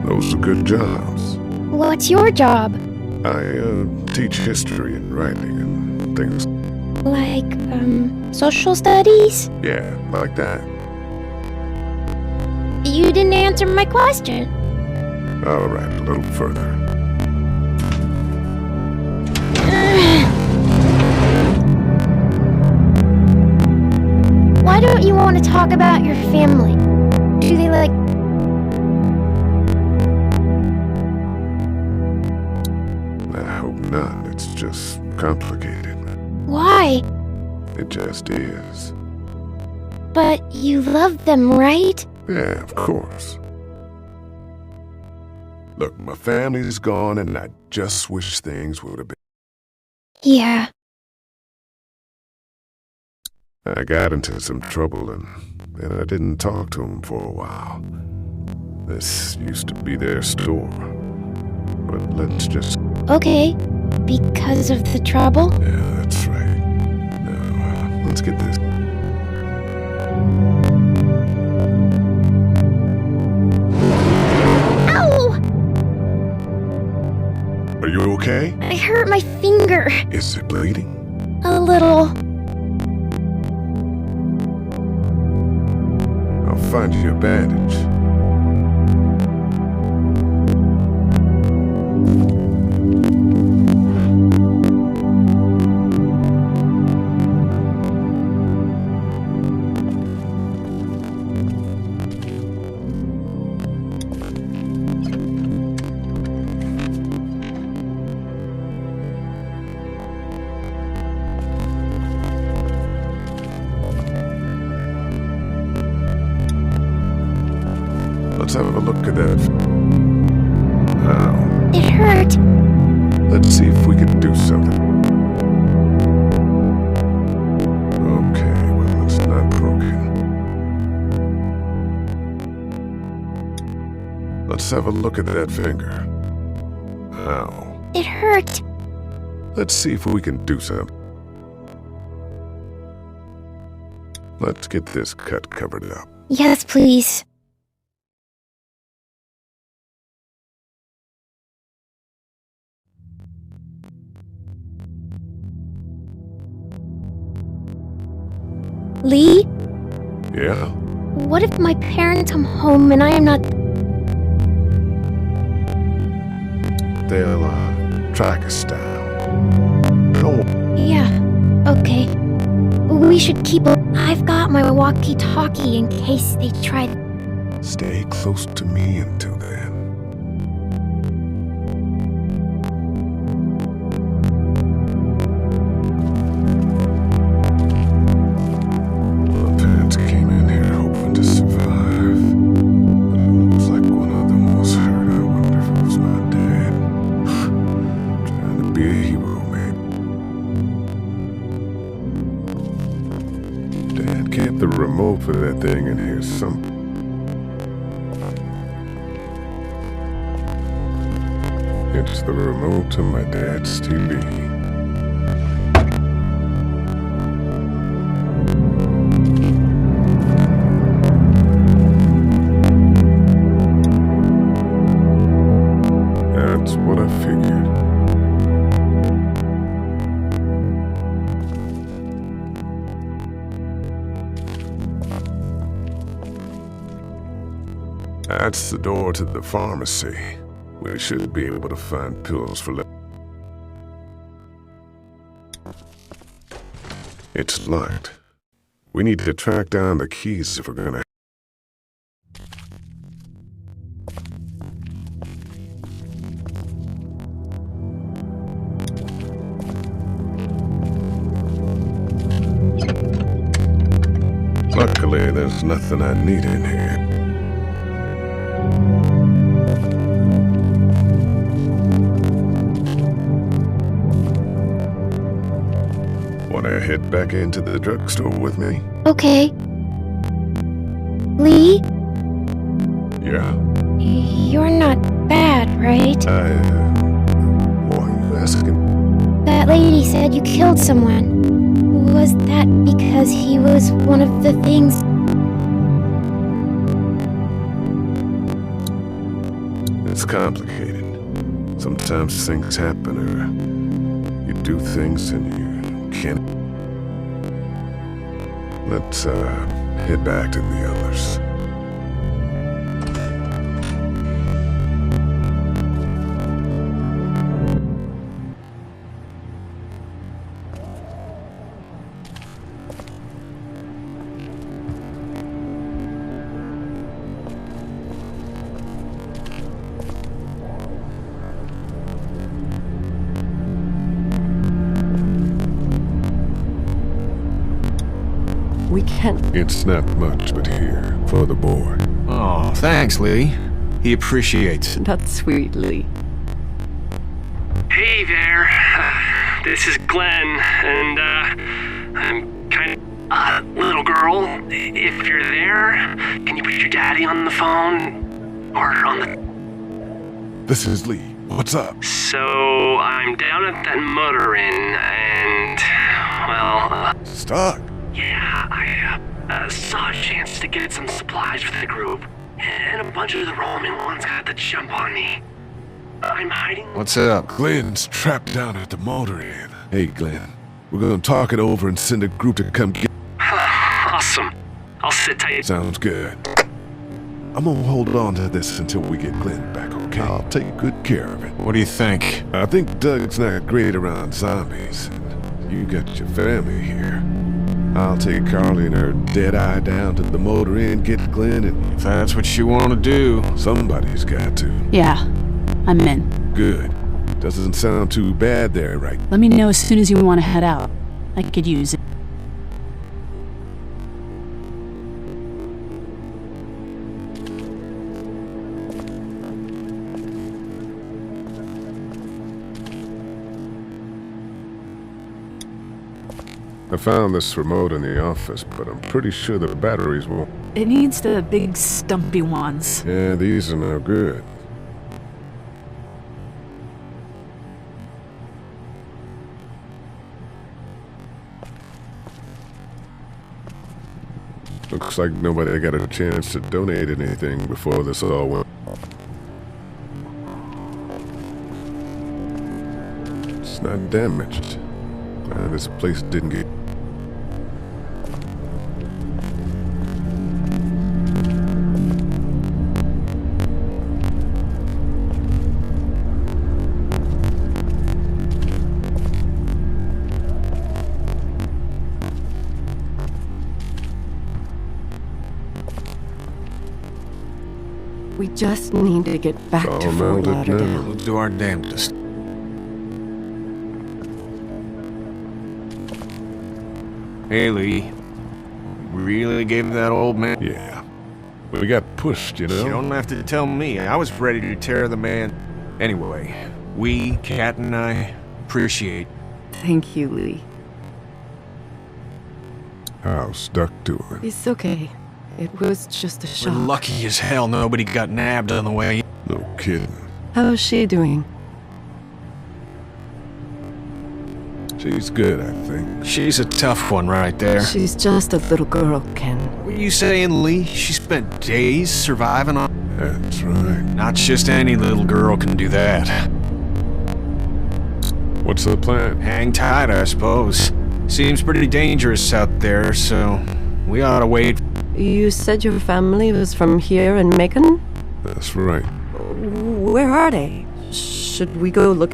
Those are good jobs. What's your job? I teach history and writing and things. Like, social studies? Yeah, like that. You didn't answer my question. All right, a little further. Why don't you want to talk about your family? Do they like... I hope not. It's just complicated. Why? It just is. But you love them, right? Yeah, of course. Look, my family's gone and I just wish things would have been. Yeah. I got into some trouble and I didn't talk to them for a while. This used to be their store. But let's just... Okay, because of the trouble? Yeah, that's right. Now, let's get this... Ow! Are you okay? I hurt my finger. Is it bleeding? A little. I'll find you a bandage. Let's have a look at that. Wow. hurt. Let's see if we can do something. Okay, well, it's not broken. Let's have a look at that finger. Ow. It hurt. Let's see if we can do something. Let's get this cut covered up. Yes, please. Lee? Yeah? What if my parents come home and I am not... They'll, track us down. Don't... Yeah, okay. We should keep... I've got my walkie-talkie in case they try... Stay close to me until then. My parents came in here hoping to survive. But it looks like one of them was hurt. I wonder if it was my dad. Trying to be a hero, maybe. Dad kept the remote for that thing in here somewhere. It's the remote to my dad's TV. That's what I figured. That's the door to the pharmacy. We should be able to find pills for... It's locked. We need to track down the keys if we're gonna... Luckily, there's nothing I need in here. Wanna head back into the drugstore with me? Okay. Lee? Yeah? You're not bad, right? Why are you asking? That lady said you killed someone. Was that because he was one of the things... It's complicated. Sometimes things happen, or you do things and you can't... Let's, head back to the others. We can't... It's not much, but here, for the boy. Oh, thanks, Lee. He appreciates it. That's sweet, Lee. Hey there. This is Glenn, and, I'm kind of... little girl, if you're there, can you put your daddy on the phone? Or on the... This is Lee. What's up? So, I'm down at that motor inn, and... well... Stuck? Yeah, I saw a chance to get some supplies for the group, and a bunch of the Roman ones got the jump on me. I'm hiding... What's up? Glenn's trapped down at the motor inn. Hey, Glenn. We're gonna talk it over and send a group to come get... Awesome. I'll sit tight. Sounds good. I'm gonna hold on to this until we get Glenn back, okay? I'll take good care of it. What do you think? I think Doug's not great around zombies. You got your family here. I'll take Carly and her dead eye down to the motor inn, get Glenn, and... If that's what you want to do... Somebody's got to. Yeah, I'm in. Good. Doesn't sound too bad there, right? Let me know as soon as you want to head out. I could use it. I found this remote in the office, but I'm pretty sure the batteries won't. It needs the big stumpy ones. Yeah, these are no good. Looks like nobody got a chance to donate anything before this all went. It's not damaged. Glad this place didn't get... We just need to get back to Fort Lauderdale. We'll do our damnedest. Hey, Lee. Really gave that old man? Yeah. We got pushed, you know? You don't have to tell me. I was ready to tear the man. Anyway, we, Kat and I, appreciate. Thank you, Lee. How's Duck doing? It's okay. It was just a shock. We're lucky as hell nobody got nabbed on the way. No kidding. How's she doing? She's good, I think. She's a tough one right there. She's just a little girl, Ken. What are you saying, Lee? She spent days surviving on... That's right. Not just any little girl can do that. What's the plan? Hang tight, I suppose. Seems pretty dangerous out there, so we ought to wait. You said your family was from here in Macon? That's right. Where are they? Should we go look?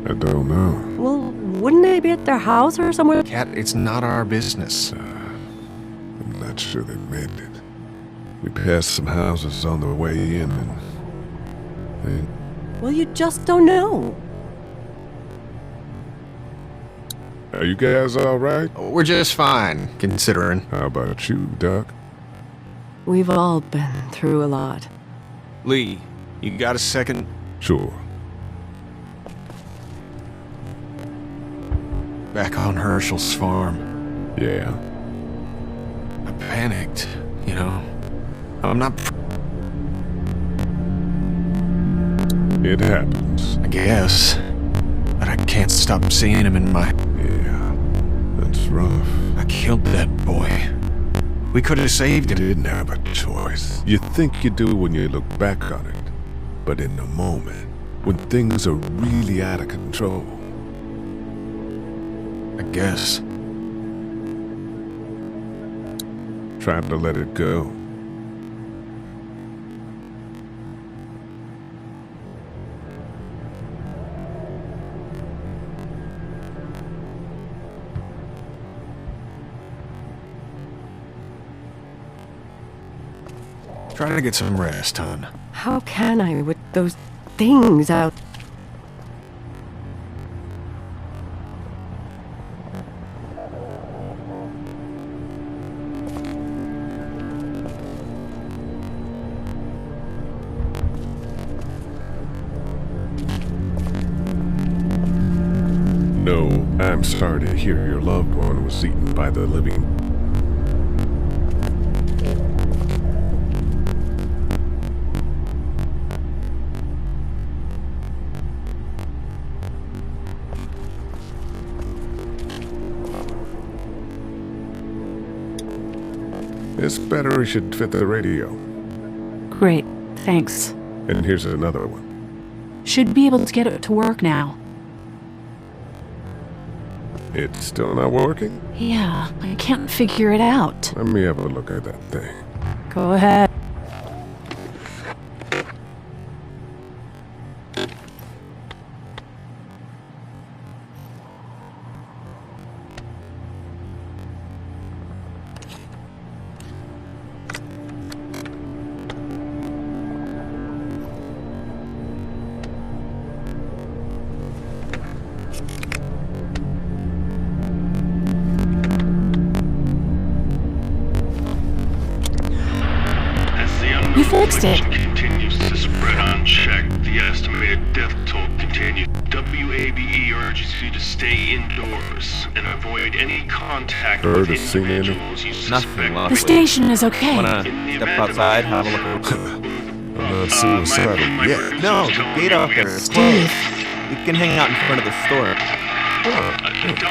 I don't know. Well, wouldn't they be at their house or somewhere? Kat, it's not our business. I'm not sure they made it. We passed some houses on the way in and... Well, you just don't know. Are you guys all right? We're just fine, considering. How about you, Doc? We've all been through a lot. Lee, you got a second? Sure. Back on Herschel's farm. Yeah. I panicked, you know. I'm not... It happens. I guess. But I can't stop seeing him in my... Yeah, that's rough. I killed that boy. We could have saved him. You didn't have a choice. You think you do when you look back on it. But in the moment, when things are really out of control... I guess. Tried to let it go. Try to get some rest, hon. How can I with those things out? No, I'm sorry to hear your loved one was eaten by the living. This battery should fit the radio. Great, thanks. And here's another one. Should be able to get it to work now. It's still not working? Yeah, I can't figure it out. Let me have a look at that thing. Go ahead. You fixed it. Continues to spread unchecked. The estimated death toll continues. WA WAVE urges you to stay indoors and avoid any contact Heard with or seen any? individuals you suspect. The station is okay. Wanna step outside, have a look around? I'm not suicidal yet. No, the gate out there is Steve. closed. We can hang out in front of the store.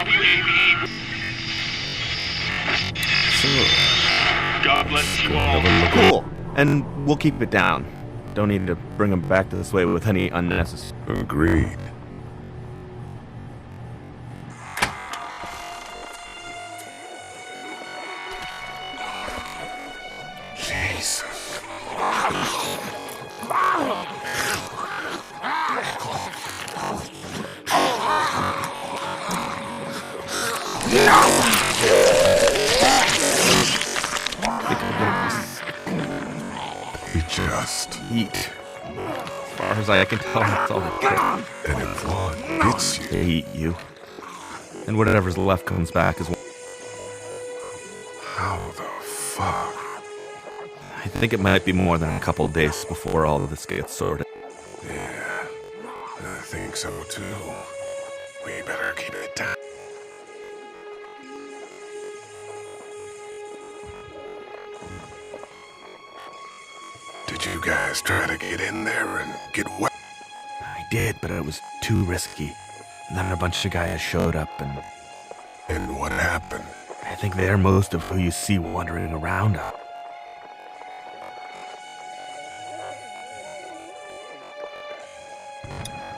WAVE. God bless you all. Cool. And we'll keep it down. Don't need to bring him back this way with any unnecessary... Agreed. Jesus. We just eat. As far as I can tell, that's all they care. And if one gets you, they eat you. And whatever's left comes back as one. How the fuck? I think it might be more than a couple days before all of this gets sorted. Yeah, I think so too. We better keep it down. Did you guys try to get in there and get wet? I did, but it was too risky. And then a bunch of guys showed up and... And what happened? I think they're most of who you see wandering around out.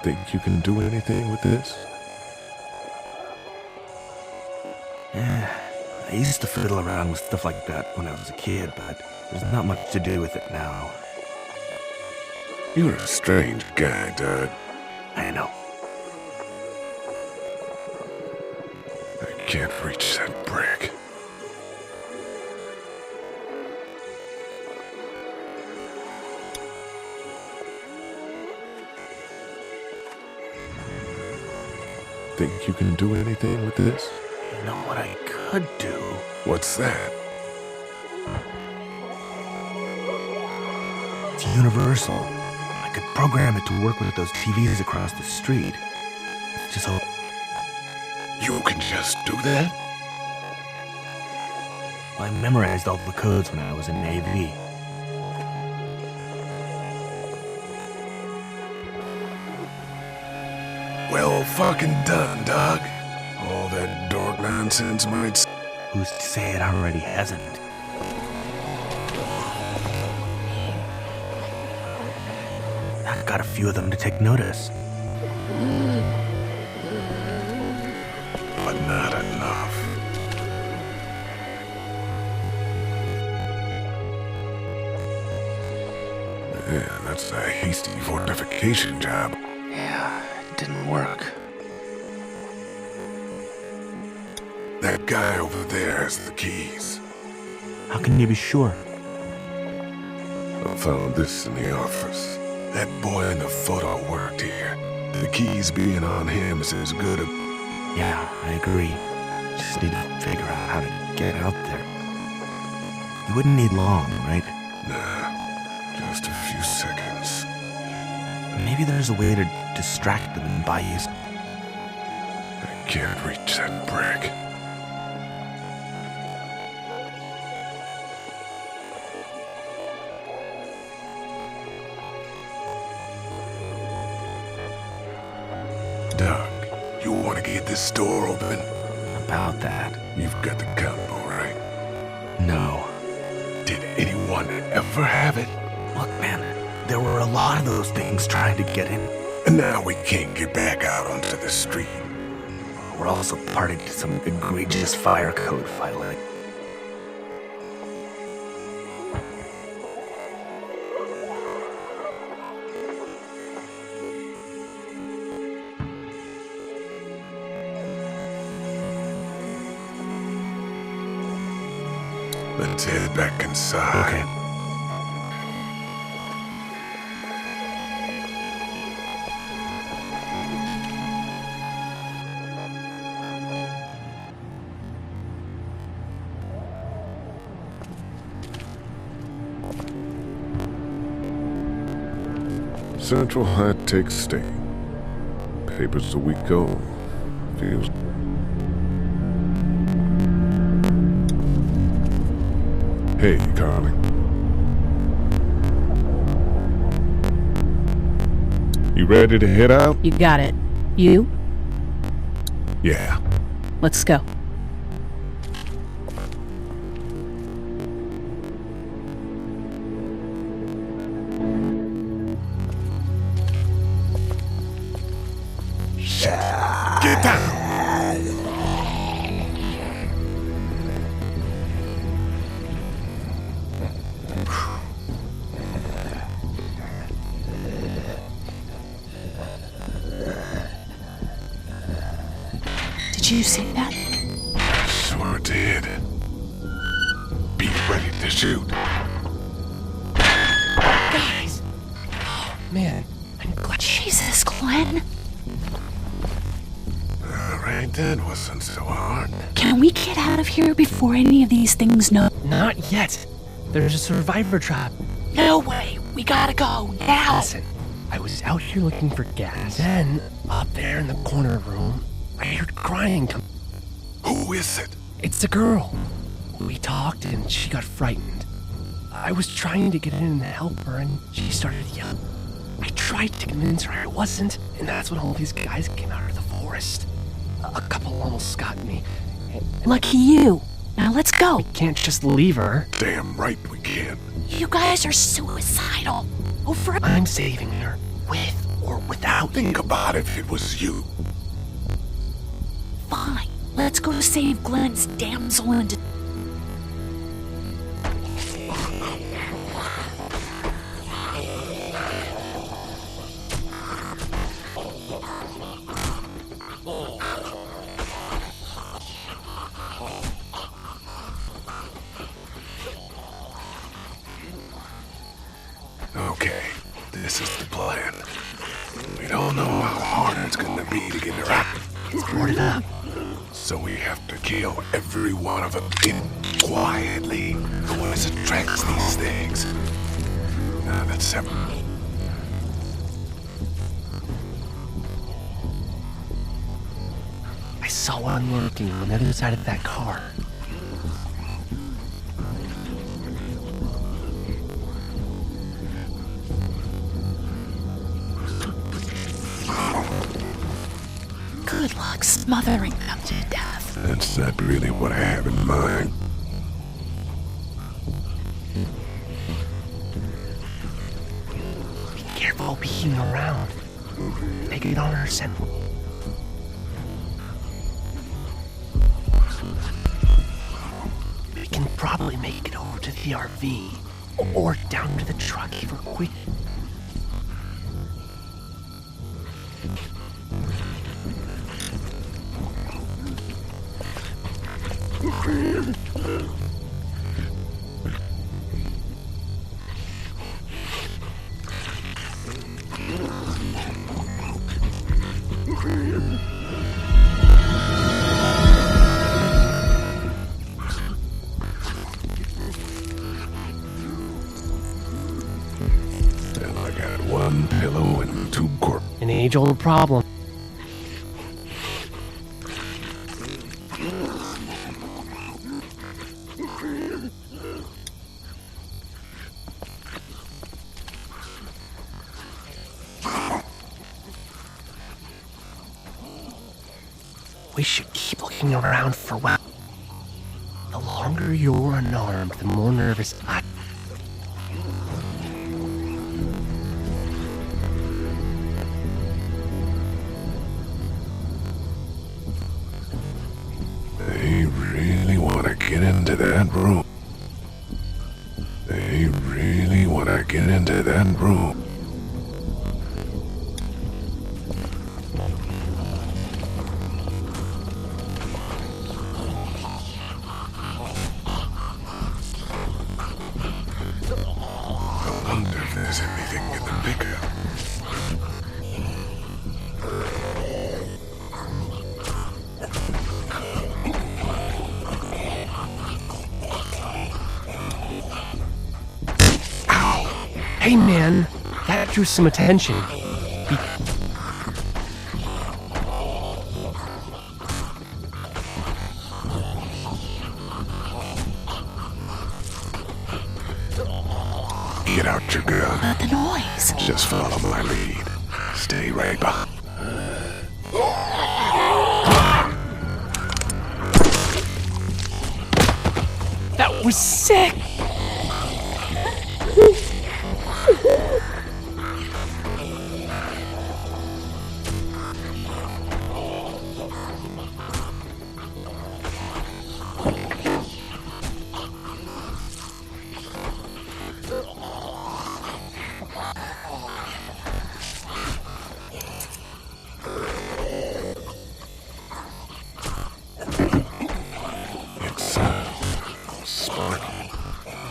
Think you can do anything with this? Yeah, I used to fiddle around with stuff like that when I was a kid, but there's not much to do with it now. You're a strange guy, Doug. I know. I can't reach that brick. Think you can do anything with this? You know what I could do? What's that? It's universal. I could program it to work with those TVs across the street. It's just so... You can just do that? Well, I memorized all the codes when I was in AV. Well fucking done, Doug. All that dork nonsense might... Who's to say it already hasn't? That got a few of them to take notice. But not enough. Yeah, that's a hasty fortification job. Yeah, it didn't work. That guy over there has the keys. How can you be sure? I found this in the office. That boy in the photo worked here. The keys being on him is as good a... Yeah, I agree. Just need to figure out how to get out there. You wouldn't need long, right? Nah, just a few seconds. Maybe there's a way to distract them and buy you some... I can't reach that brick. Doug, you want to get this door open? About that. You've got the combo, right? No. Did anyone ever have it? Look, man, there were a lot of those things trying to get in. And now we can't get back out onto the street. We're also party to some egregious fire code filing. Let's head back inside. Okay. Central high-tech state. papers a week ago. Feels... Hey, Carly. You ready to head out? You got it. You? Yeah. Let's go. Get down! Did you see that? Sure did. Be ready to shoot. Guys! Oh, man. I'm glad. Jesus, Glenn. Alright, that wasn't so hard. Can we get out of here before any of these things know? Not yet. There's a survivor trap. No way. We gotta go now. Listen, I was out here looking for gas. Then, up there in the corner room, I heard crying come. Who is it? It's a girl. We talked and she got frightened. I was trying to get in and help her and she started yelling. I tried to convince her I wasn't, and that's when all these guys came out of the forest. A couple almost got me. Lucky you. Now let's go. We can't just leave her. Damn right we can't. You guys are suicidal. Over. I'm saving her, with or without. Think about if it was you. Fine. Let's go save Glenn's damsel and... Okay, this is the plan. We don't know how hard it's gonna be to get her out. It's boarded up. So we have to kill every one of them quietly. Otherwise it attracts these things. Now that's seven. I saw one lurking on the other side of that car. Good luck smothering them to death. That's not really what I have in mind. Be careful peeking around. They get on our scent. We can probably make it over to the RV or down to the truck if we're quick. And I got one pillow and two corpses. An age-old problem. We should keep looking around for weapons. The longer you're unarmed, the more nervous I... They really want to get into that room. They really want to get into that room. I wonder if there's anything in the pickup. Hey man, that drew some attention. Just follow my lead. Stay right behind. That was sick!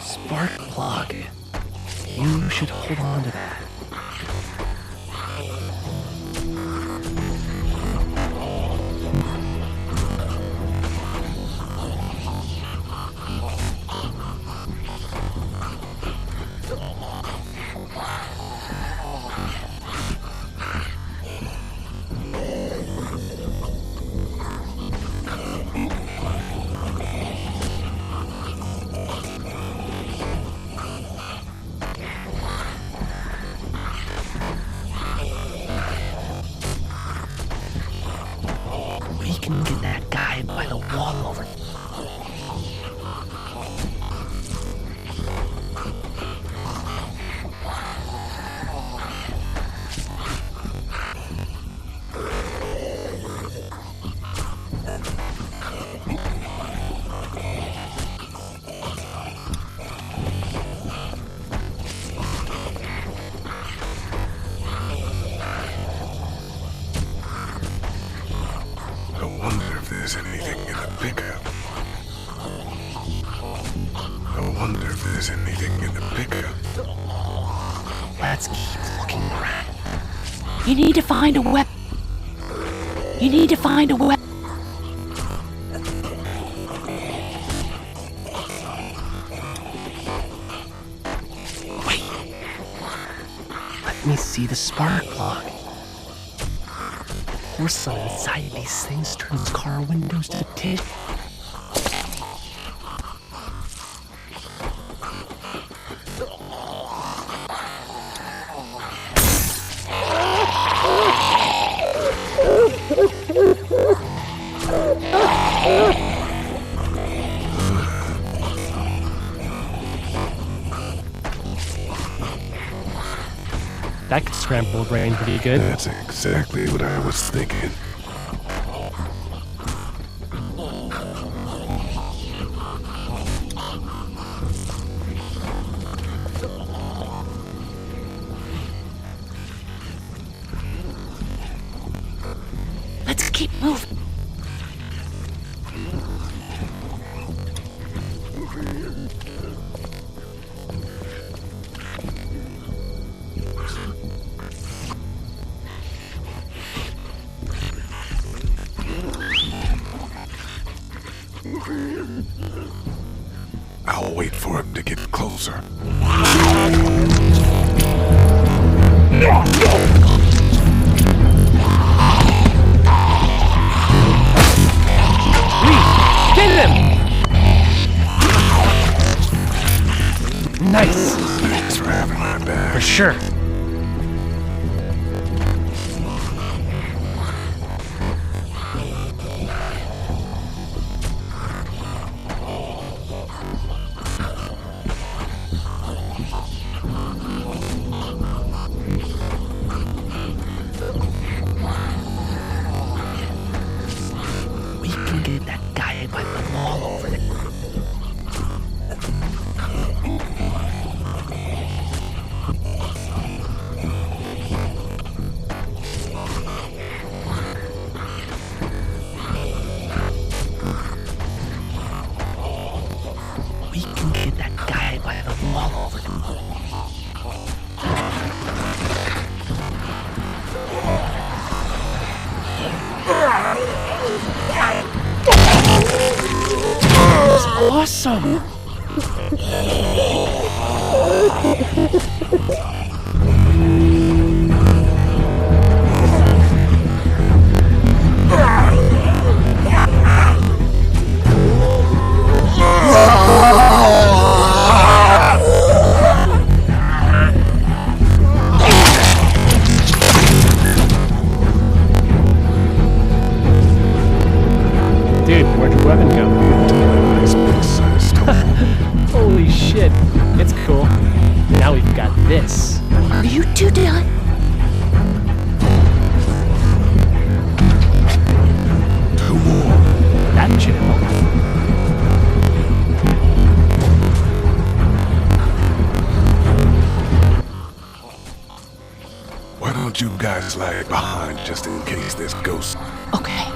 Spark plug. You should hold on to that. We can get that guy by the wall over. I wonder if there's anything in the pickup. I wonder if there's anything in the pickup. Let's keep looking around. You need to find a weapon. You need to find a weapon. Wait. Let me see the spark plug. Porcelain inside these things turns car windows to tissue. That could scramble a brain pretty good. That's exactly what I was thinking. Let's keep moving. I'll wait for him to get closer. Get him! Nice! Thanks for having my back. For sure. We can get that guy by the wall over there. We can get that guy by the wall over there. That was awesome. want you guys lag behind just in case there's ghosts. Okay,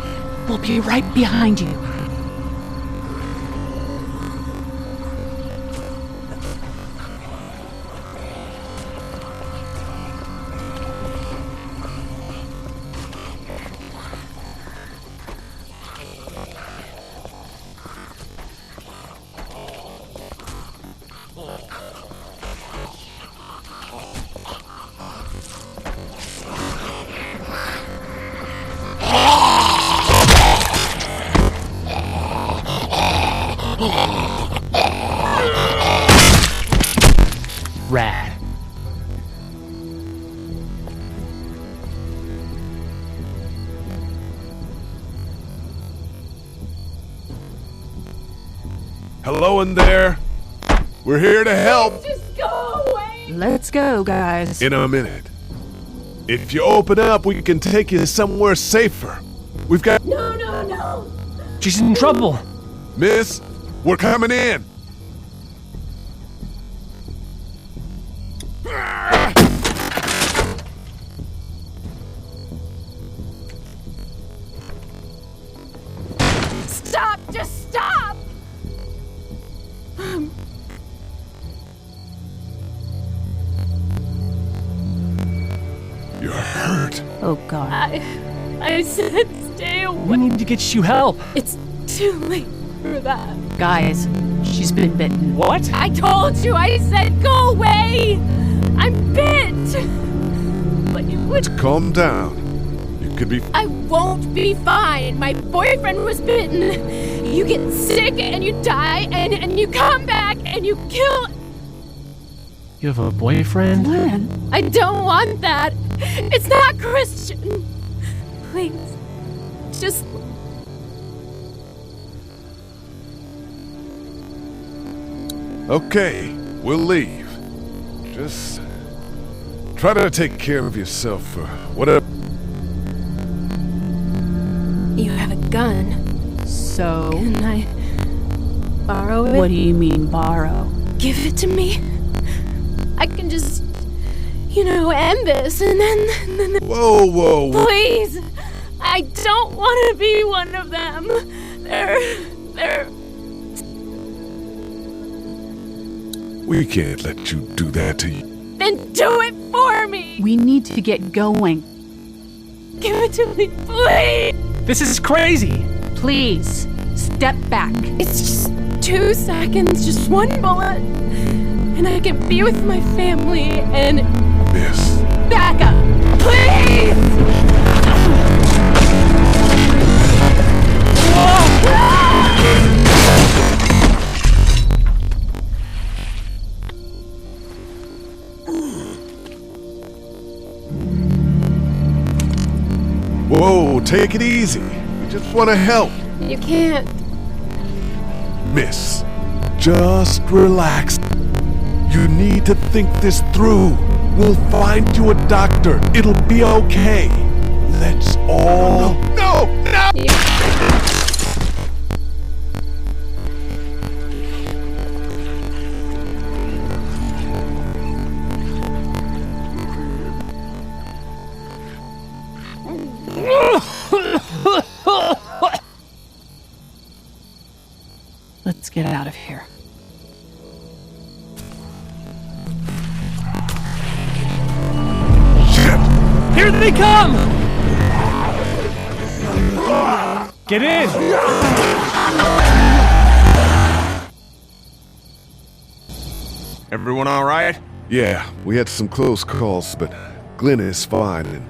we'll be right behind you. Rad. Hello in there. We're here to help. Just go away! Let's go, guys. In a minute. If you open up, we can take you somewhere safer. We've got... No, no, no! She's in trouble. Miss, we're coming in. Stop! Just stop! You're hurt. Oh, God. I said stay away. We need to get you help. It's too late for that. Guys, she's been bitten. What? I told you, I said go away! I'm bit! But you would... Calm down. You could be... I won't be fine. My boyfriend was bitten. You get sick and you die and you come back and you kill... You have a boyfriend? Glenn. I don't want that. It's not Christian. Please. Just... Okay, we'll leave. Just... try to take care of yourself for whatever... You have a gun. So? Can I borrow it? What do you mean, borrow? Give it to me. I can just, end this and then... Whoa, whoa, whoa. Please! I don't want to be one of them. They're... We can't let you do that to you. Then do it for me! We need to get going. Give it to me, please! This is crazy! Please, step back. It's just 2 seconds, just one bullet, and I can be with my family and... Miss. Back up, please! Whoa, take it easy. We just want to help. You can't. Miss, just relax. You need to think this through. We'll find you a doctor. It'll be okay. Let's all... No! Let's get out of here. Here they come! Get in! Everyone all right? Yeah, we had some close calls, but Glenn is fine and...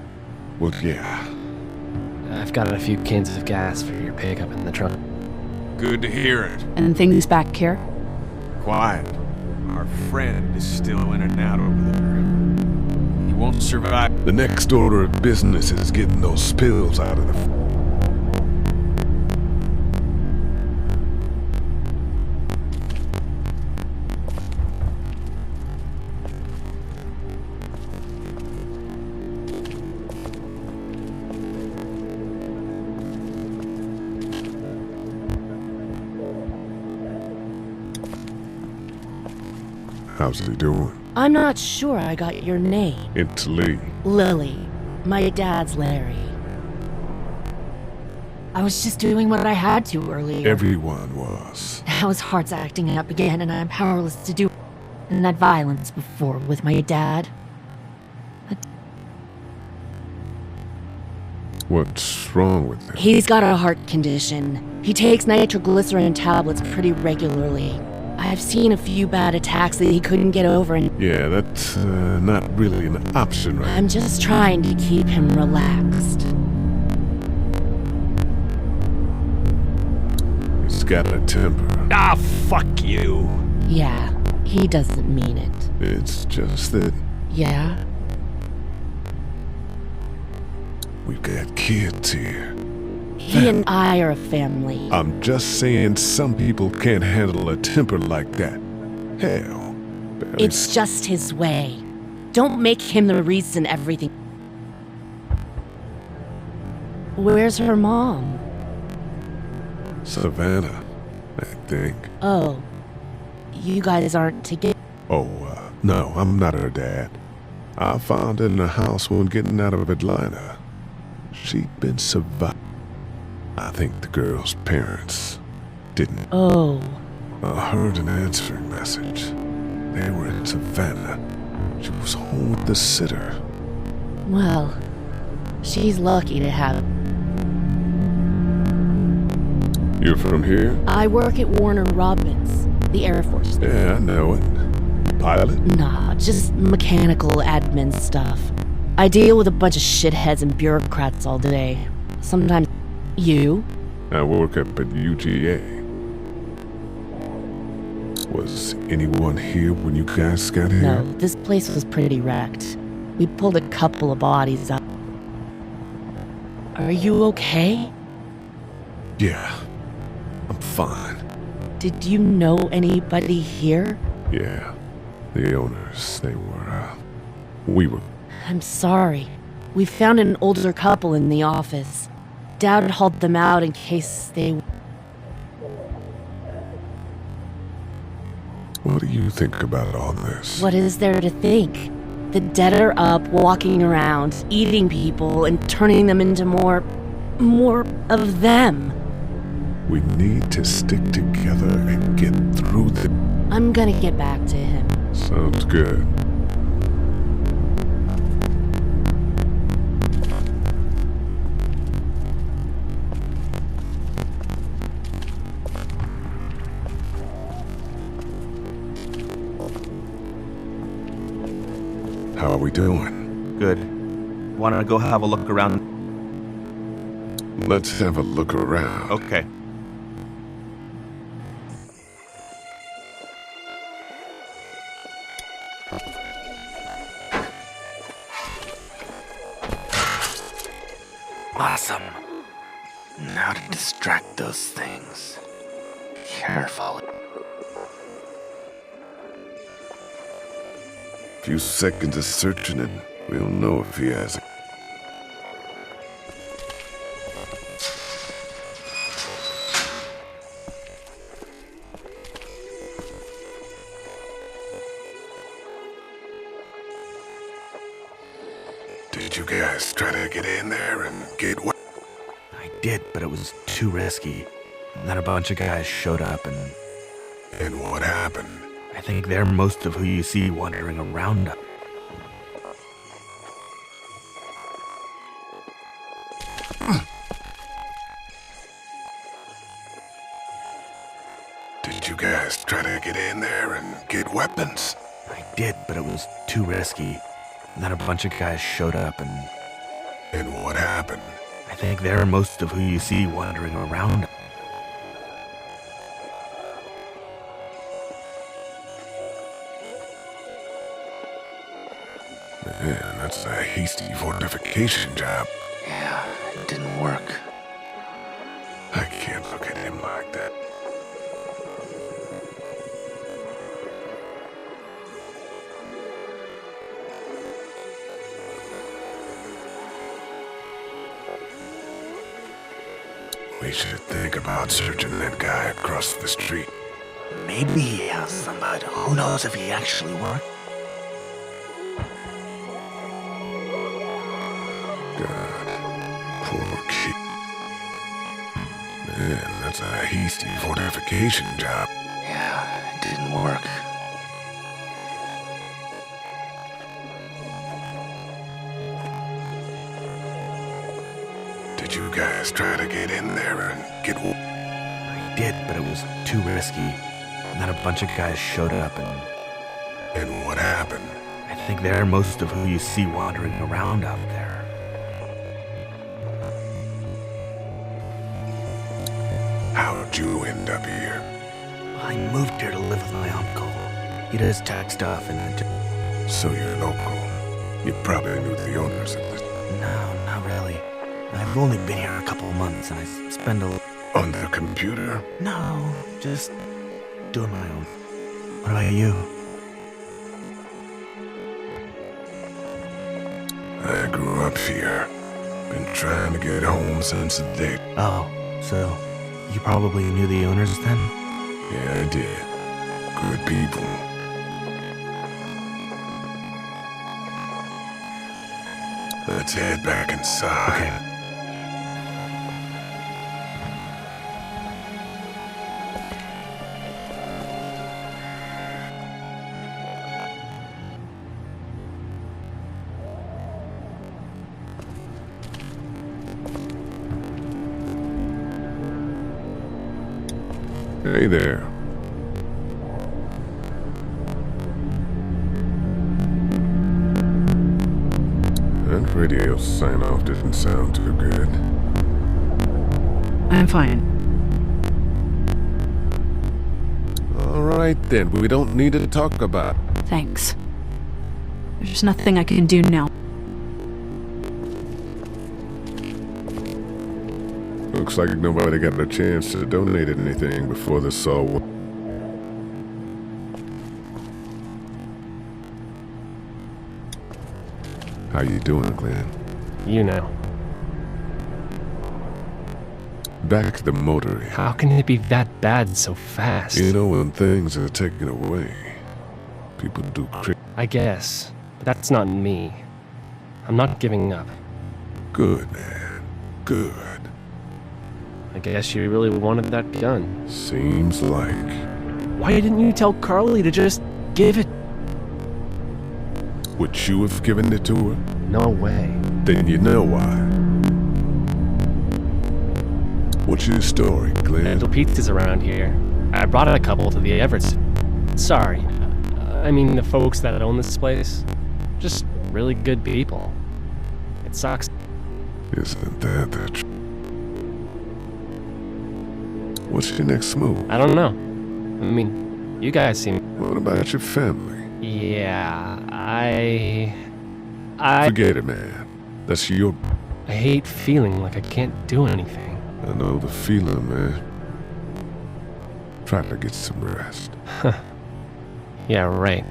well, yeah. I've got a few cans of gas for your pickup in the trunk. Good to hear it. And things back here? Quiet. Our friend is still in and out over there. He won't survive. The next order of business is getting those spills out of the... How's he doing? I'm not sure I got your name. It's Lee. Lily. My dad's Larry. I was just doing what I had to earlier. Everyone was. Now his heart's acting up again, and I'm powerless to do. And that violence before with my dad. What's wrong with him? He's got a heart condition. He takes nitroglycerin tablets pretty regularly. I've seen a few bad attacks that he couldn't get over, and Yeah, that's not really an option, right? I'm just trying to keep him relaxed. He's got a temper. Ah, fuck you. Yeah, he doesn't mean it. It's just that Yeah? we've got kids here. He and I are a family. I'm just saying some people can't handle a temper like that. Hell, It's just his way. Don't make him the reason everything. Where's her mom? Savannah, I think. Oh, you guys aren't together. Oh, no, I'm not her dad. I found her in the house when getting out of Atlanta. She'd been survived. I think the girl's parents didn't. Oh. I heard an answering message. They were in Savannah. She was home with the sitter. Well, she's lucky to have. You're from here? I work at Warner Robins, the Air Force. Yeah, I know it. Pilot? Nah, just mechanical admin stuff. I deal with a bunch of shitheads and bureaucrats all day. Sometimes. You? I work up at UGA. Was anyone here when you guys got here? No, this place was pretty wrecked. We pulled a couple of bodies up. Are you okay? Yeah, I'm fine. Did you know anybody here? Yeah, the owners, we were. I'm sorry. We found an older couple in the office. Dad hauled them out in case they... What do you think about all this? What is there to think? The dead are up, walking around, eating people, and turning them into more of them. We need to stick together and get through the... I'm gonna get back to him. Sounds good. How are we doing? Good. Wanna go have a look around? Let's have a look around. Okay. Awesome. Now to distract those things. Careful. Few seconds of searching and we'll know if he has it. Did you guys try to get in there and get what? I did, but it was too risky. And then a bunch of guys showed up and... And what happened? I think they're most of who you see wandering around up. Did you guys try to get in there and get weapons? I did, but it was too risky. And then a bunch of guys showed up and... And what happened? I think they're most of who you see wandering around up. Man, that's a hasty fortification job. Yeah, it didn't work. I can't look at him like that. We should think about searching that guy across the street. Maybe he has somebody. Who knows if he actually worked? God, poor kid. Man, that's a hasty fortification job. Yeah, it didn't work. Did you guys try to get in there and get... I did, but it was too risky. And then a bunch of guys showed up and... And what happened? I think they're most of who you see wandering around out there. How'd you end up here? Well, I moved here to live with my uncle. He does tech stuff and... So you're local. You probably knew the owners of this. No, not really. I've only been here a couple months and I spend a... On the computer? No, just doing my own. What about you? I grew up here. Been trying to get home since the day. Oh, so you probably knew the owners then? Yeah, I did. Good people. Let's head back inside. Okay. Hey there. That radio sign-off didn't sound too good. I'm fine. All right then, we don't need to talk about it. Thanks. There's nothing I can do now. Looks like nobody got a chance to donate anything before this all... How you doing, Glenn? You know. Back to the motory. How can it be that bad so fast? You know, when things are taken away, people do I guess, but that's not me. I'm not giving up. Good, man. Good. I guess you really wanted that gun. Seems like. Why didn't you tell Carly to just give it? Would you have given it to her? No way. Then you know why. What's your story, Glenn? Mental pizzas around here. I brought a couple to the Everetts. Sorry. I mean the folks that own this place. Just really good people. It sucks. Isn't that the truth? What's your next move? I don't know. I mean, you guys seem... What about your family? Yeah, Forget it, man. That's your... I hate feeling like I can't do anything. I know the feeling, man. Try to get some rest. Yeah, right.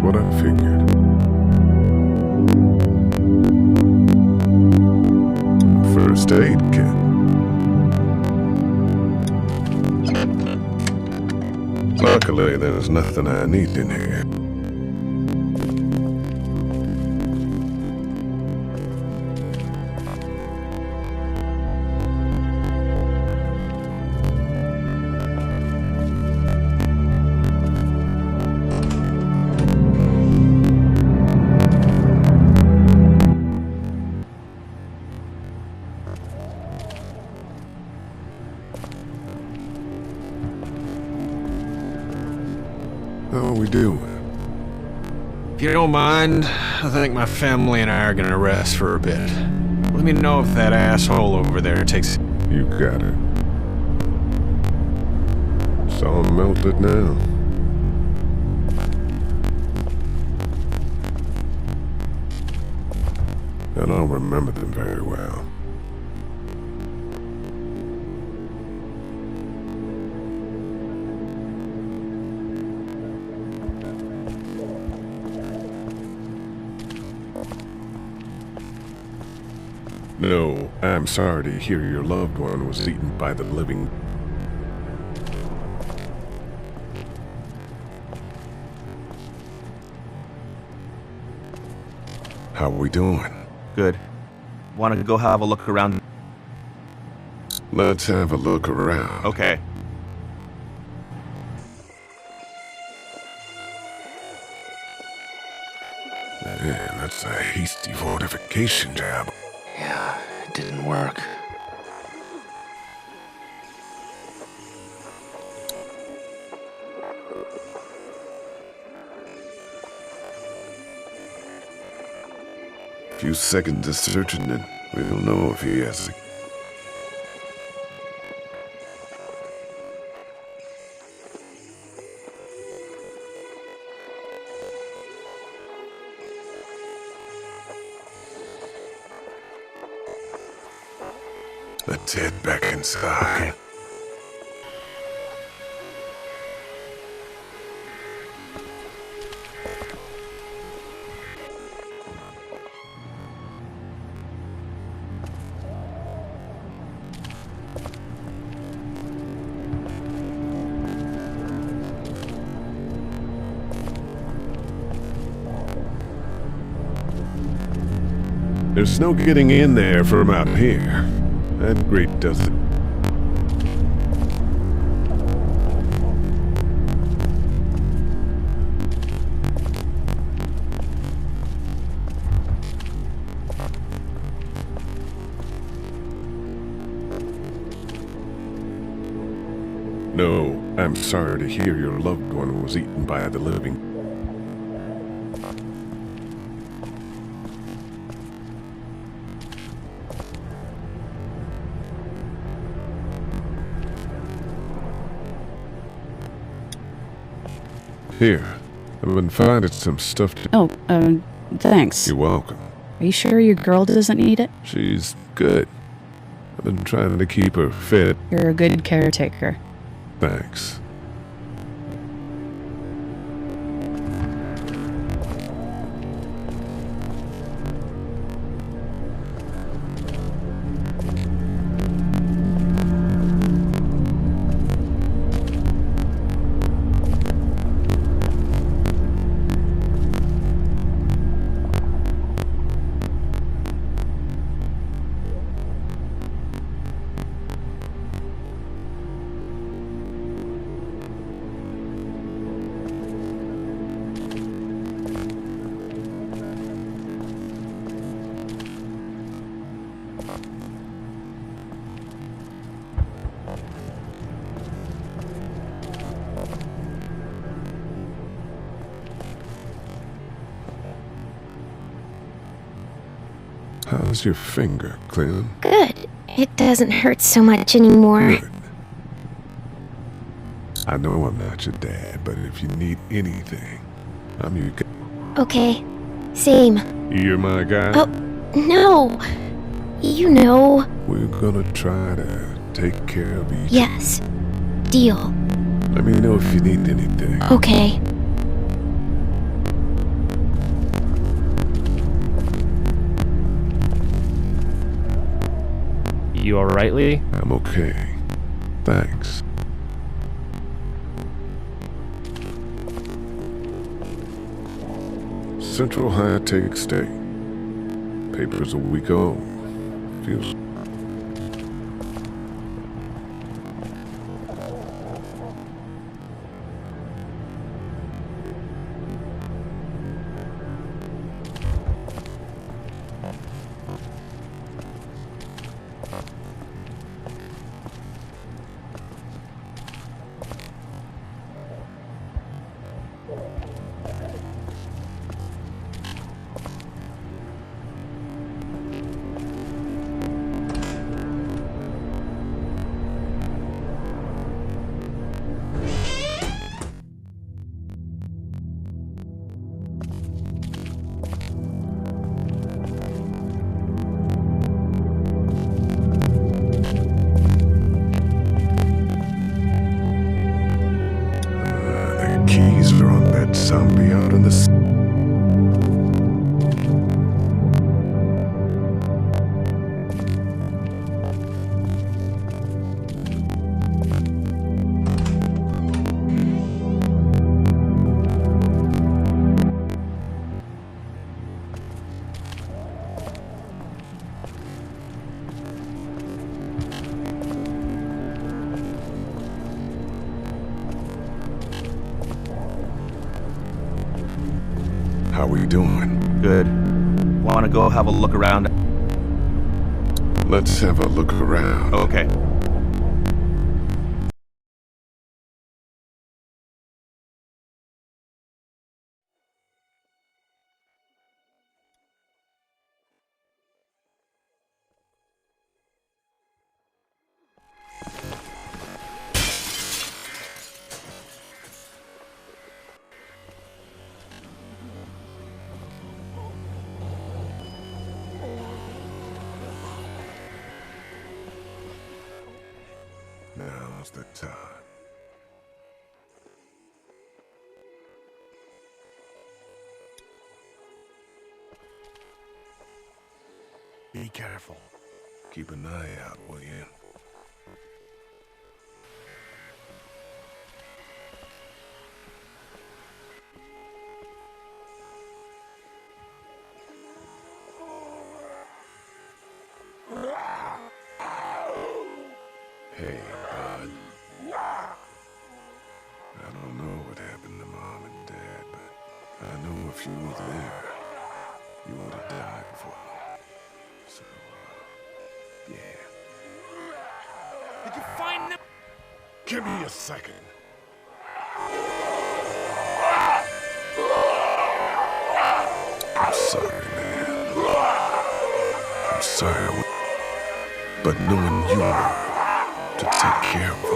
What I figured. First aid kit. Luckily, there's nothing I need in here. How are we doing? If you don't mind, I think my family and I are gonna rest for a bit. Let me know if that asshole over there takes... You got it. It's all melted now. I don't remember them very well. No, I'm sorry to hear your loved one was eaten by the living. How we doing? Good. Want to go have a look around? Let's have a look around. Okay. Man, that's a hasty fortification job. Yeah, it didn't work. A few seconds of searching and we'll know if he has a... Let's head back inside. There's no getting in there from out here. That grate does it. No, I'm sorry to hear your loved one was eaten by the living. Here, I've been finding some stuff to... Oh, thanks. You're welcome. Are you sure your girl doesn't need it? She's good. I've been trying to keep her fit. You're a good caretaker. Thanks. How's your finger, Clem? Good. It doesn't hurt so much anymore. Good. I know I'm not your dad, but if you need anything, I'm your guy. Okay. Same. You're my guy? Oh, no. You know. We're gonna try to take care of each other. Yes. Deal. Let me know if you need anything. Okay. You alright, Lee? I'm okay. Thanks. Central High-Tech State. Paper's a week old. Feels... The keys are on that zombie out in the... How we doing? Good. Want to go have a look around? Let's have a look around. Okay. Now's the time. Be careful. Keep an eye out, will you? Hey, bud. I don't know what happened to Mom and Dad, but I know if you were there, you would have died for them. So, yeah. Did you find them? Give me a second. I'm sorry, man. I'm sorry, but knowing you were to take care of them.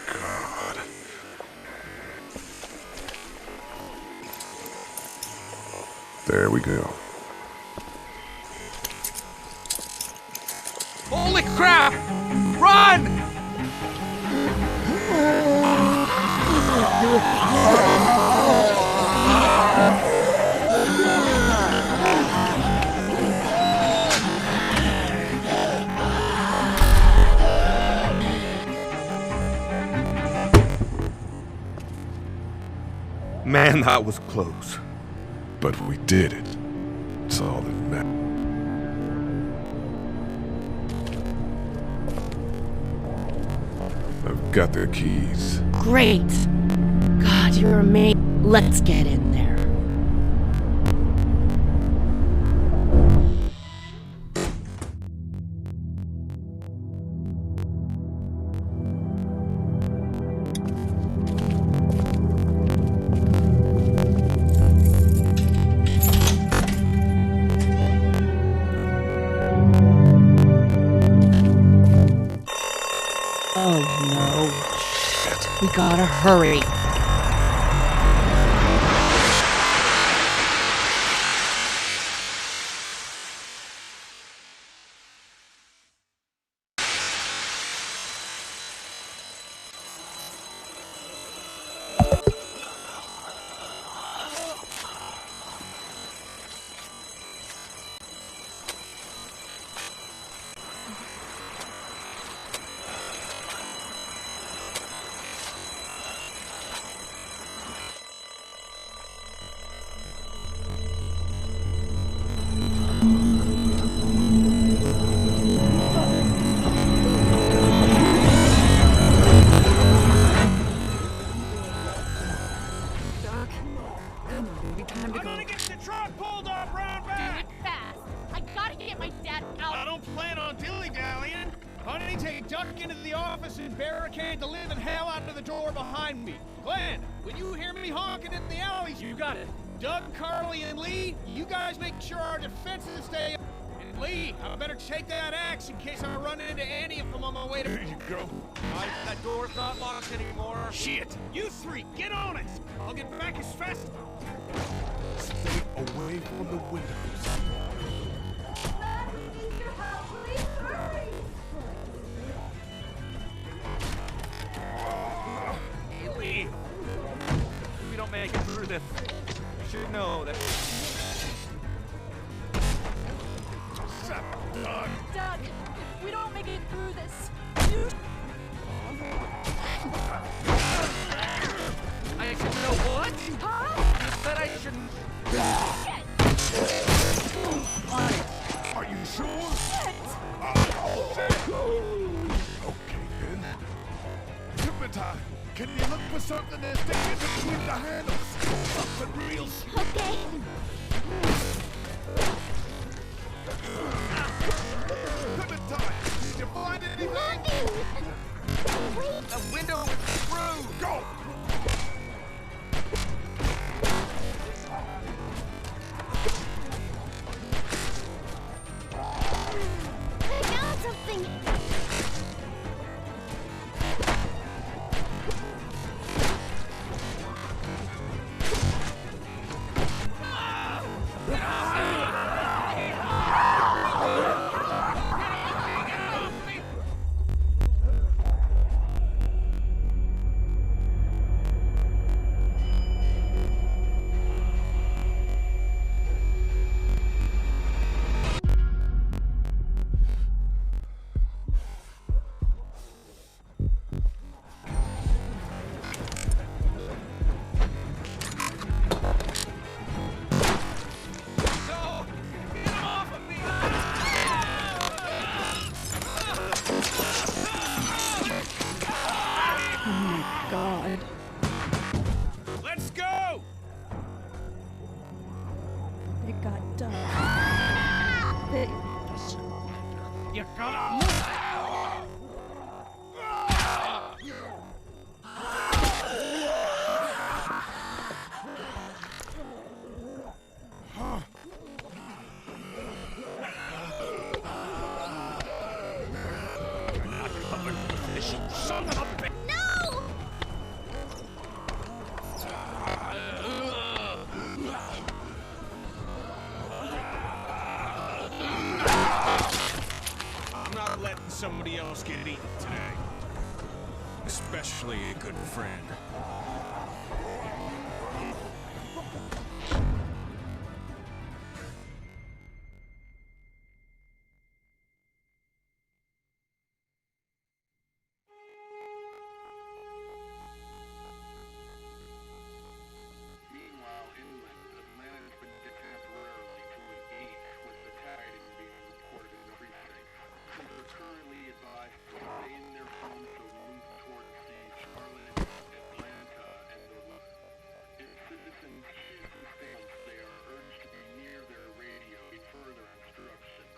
God. There we go. Holy crap! Run! Man, that was close. But we did it. It's all that matters. I've got the keys. Great. God, you're amazing. Let's get in there. Oh no. Shit. We gotta hurry. office and barricade the living hell out of the door behind me. Glenn, when you hear me honking in the alleys, you got it. Doug, Carly, and Lee, you guys make sure our defenses stay up. And Lee, I better take that axe in case I run into any of them on my way to... There you go. That door's not locked anymore. Shit! You three, get on it! I'll get back as fast... Stay away from the windows. Hey, Lee. If we don't make it through this, you should know that... Doug, if we don't make it through this, I should know what? Huh? You said I shouldn't... Are you sure? Okay, then. Timothy, can you look for something to stick in between the handles? Something real... Okay. Timothy, did you find anything? The window is through! Go! I found something. God. Let's go! It got done. You gotta son of a bitch! I'm not letting somebody else get eaten today. Especially a good friend. Meanwhile, inland, Atlanta has been temporarily to an 8 with the tide being reported in the precinct. They're currently advised to stay in their homes to move towards the Charlotte, Atlanta, and Duluth. If citizens choose to stay home, they are urged to be near their radio for further instructions.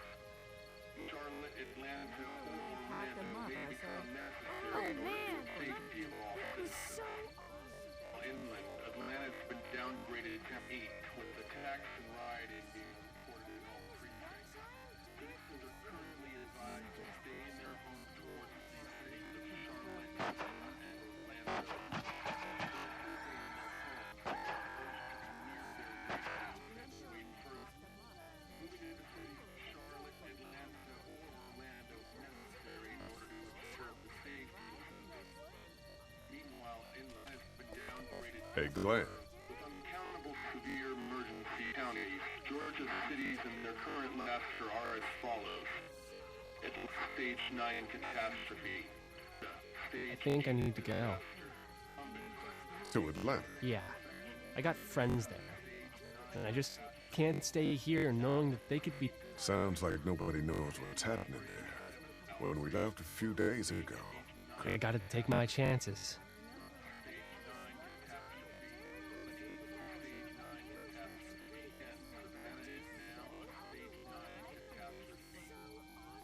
Charlotte, Atlanta, or Orlando may become necessary in order to safety of all citizens. Inland, Atlanta has been downgraded to 8 with attacks and rioting being reported in all precincts. Citizens are currently advised to stay in their homes towards the cities of Charlotte and Orlando. Moving into the cities of Charlotte, Atlanta, or Orlando is necessary in order to ensure the safety of citizens. Meanwhile, inland has been downgraded. Hey, Glenn. With uncountable severe emergency counties, Georgia's cities and their current master are as follows. It's a stage 9 catastrophe. I think I need to go. To Atlanta? Yeah. I got friends there. And I just can't stay here knowing that they could be... Sounds like nobody knows what's happening there. When we left a few days ago. I gotta take my chances.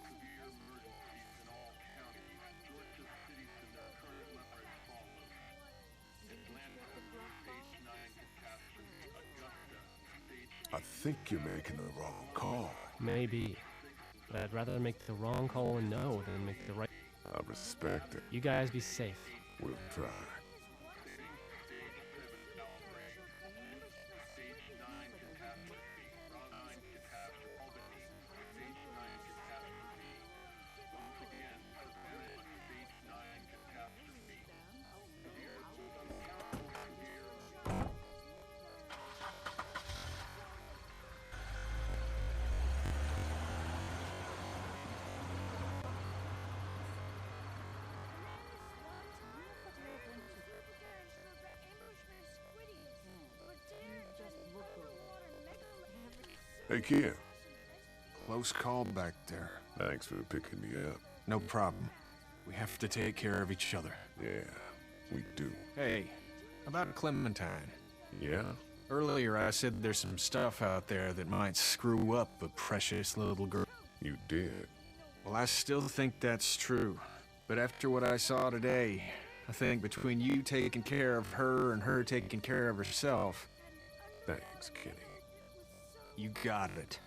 Severe emergencies in all counties. Georgia's think you're making the wrong call. Maybe. But I'd rather make the wrong call and know than make the right. I respect it. You guys be safe. We'll try. Hey, Ken. Close call back there. Thanks for picking me up. No problem. We have to take care of each other. Yeah, we do. Hey, about Clementine. Yeah? Earlier I said there's some stuff out there that might screw up a precious little girl. You did? Well, I still think that's true. But after what I saw today, I think between you taking care of her and her taking care of herself... Thanks, Kenny. You got it.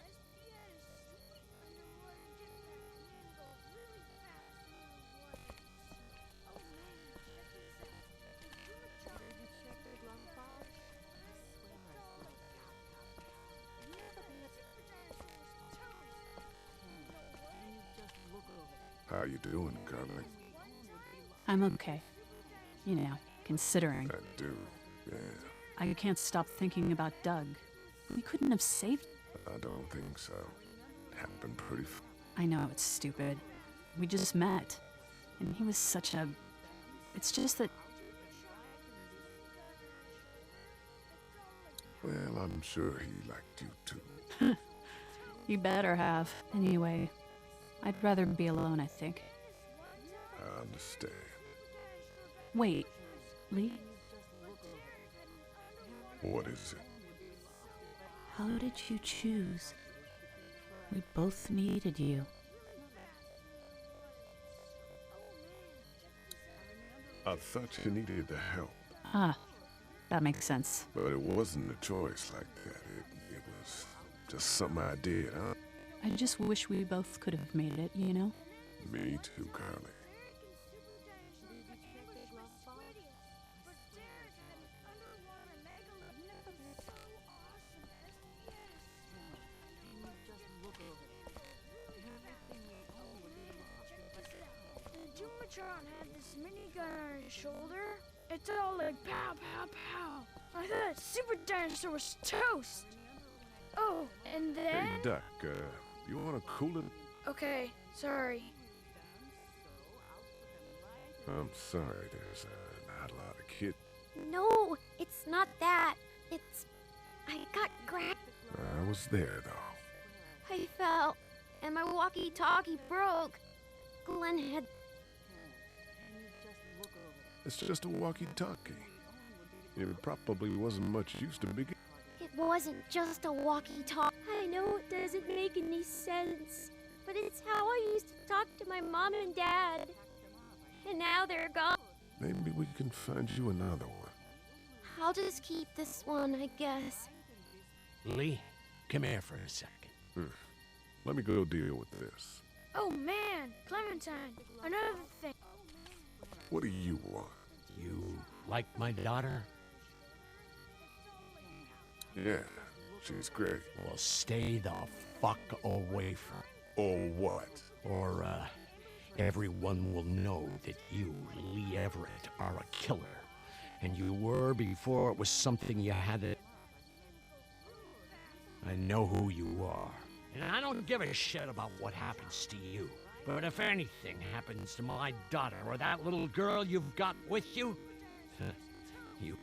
How you doing, Carly? I'm okay. You know, considering. I do, yeah. I can't stop thinking about Doug. We couldn't have saved... I don't think so. Happened pretty I know it's stupid. We just met. And he was such a... It's just that... Well, I'm sure he liked you too. You better have. Anyway, I'd rather be alone, I think. I understand. Wait, Lee? What is it? How did you choose? We both needed you. I thought you needed the help. Ah, that makes sense. But it wasn't a choice like that. It was just something I did, huh? I just wish we both could have made it, you know? Me too, Carly. Did Dumatron have this minigun on his shoulder? It's all like pow, pow, pow. I thought Super Dinosaur was toast. Oh, and then... Hey, Duck, you want to cool it? Okay, sorry. I'm sorry, there's not a lot of kids. No, it's not that. It's... I got grabbed. I was there, though. I fell, and my walkie-talkie broke. Glenn had... It's just a walkie-talkie. It probably wasn't much use to begin. It wasn't just a walkie-talkie. I know it doesn't make any sense, but it's how I used to talk to my mom and dad. And now they're gone. Maybe we can find you another one. I'll just keep this one, I guess. Lee, come here for a second. Let me go deal with this. Oh man, Clementine, another thing. What do you want? You like my daughter? Yeah, she's great. Well, stay the fuck away from her. Or what? Or, everyone will know that you, Lee Everett, are a killer. And you were before it was something you had to... I know who you are. And I don't give a shit about what happens to you. But if anything happens to my daughter or that little girl you've got with you, you...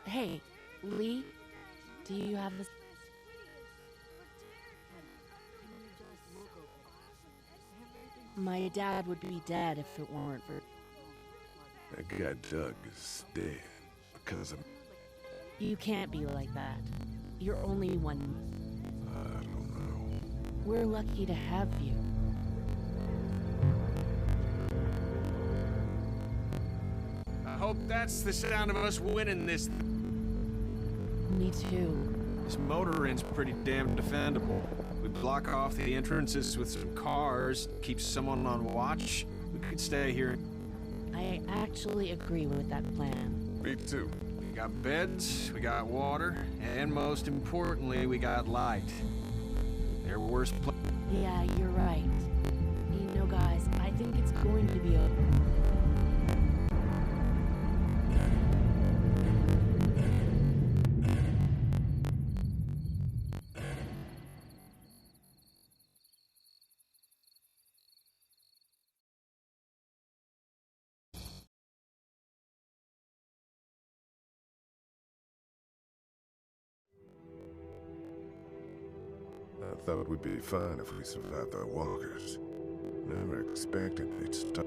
Hey, Lee, do you have a... My dad would be dead if it weren't for... That guy Doug is dead because of... You can't be like that. You're only one. I don't know. We're lucky to have you. I hope that's the sound of us winning this. Me too. This motor inn's pretty damn defendable. We block off the entrances with some cars, keep someone on watch. We could stay here. I actually agree with that plan. Me too. We got beds, we got water, and most importantly, we got light. There are worse places. Yeah, you're right. You know, guys, I think it's going to be over. I thought we'd be fine if we survived the walkers. Never expected they'd stop.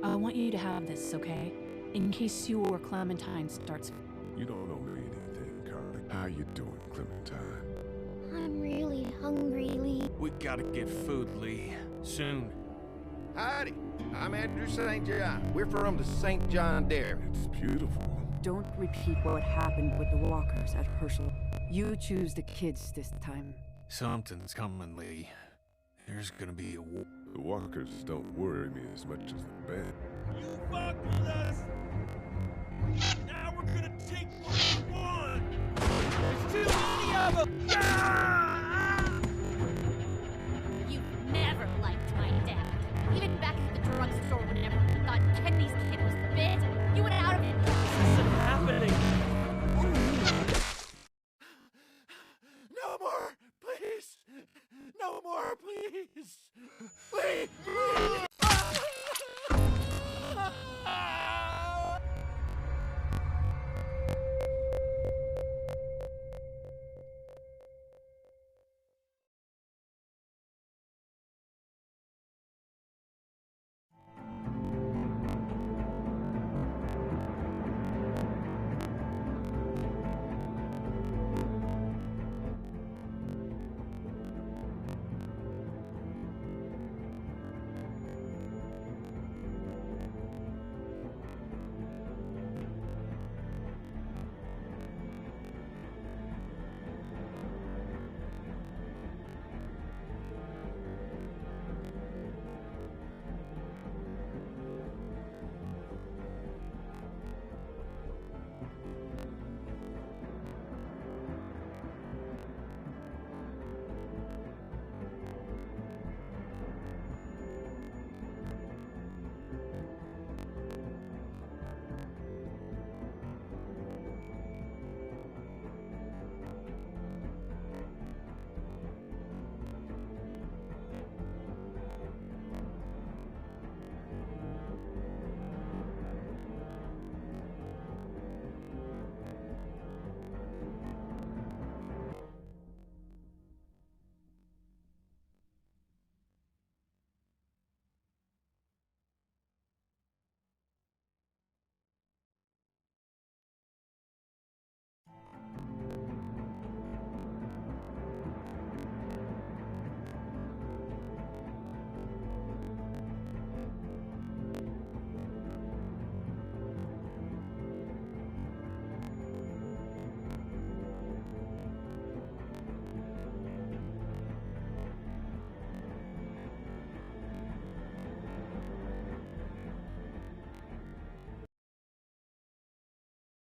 I want you to have this, okay? In case you or Clementine starts... You don't know me anything, Carly. How you doing, Clementine? I'm really hungry, Lee. We gotta get food, Lee. Soon. Howdy, I'm Andrew St. John. We're from the St. John Dairy. It's beautiful. Don't repeat what happened with the walkers at Herschel. You choose the kids this time. Something's coming, Lee. There's gonna be a war. The walkers don't worry me as much as the band. You fucked with us! Now we're gonna take what we want! There's too many of them! You've never liked my dad. Even back at the drugstore whenever you thought Kennedy's kid was bit, you went out of it. This isn't happening. No more, please! No more, please! Leave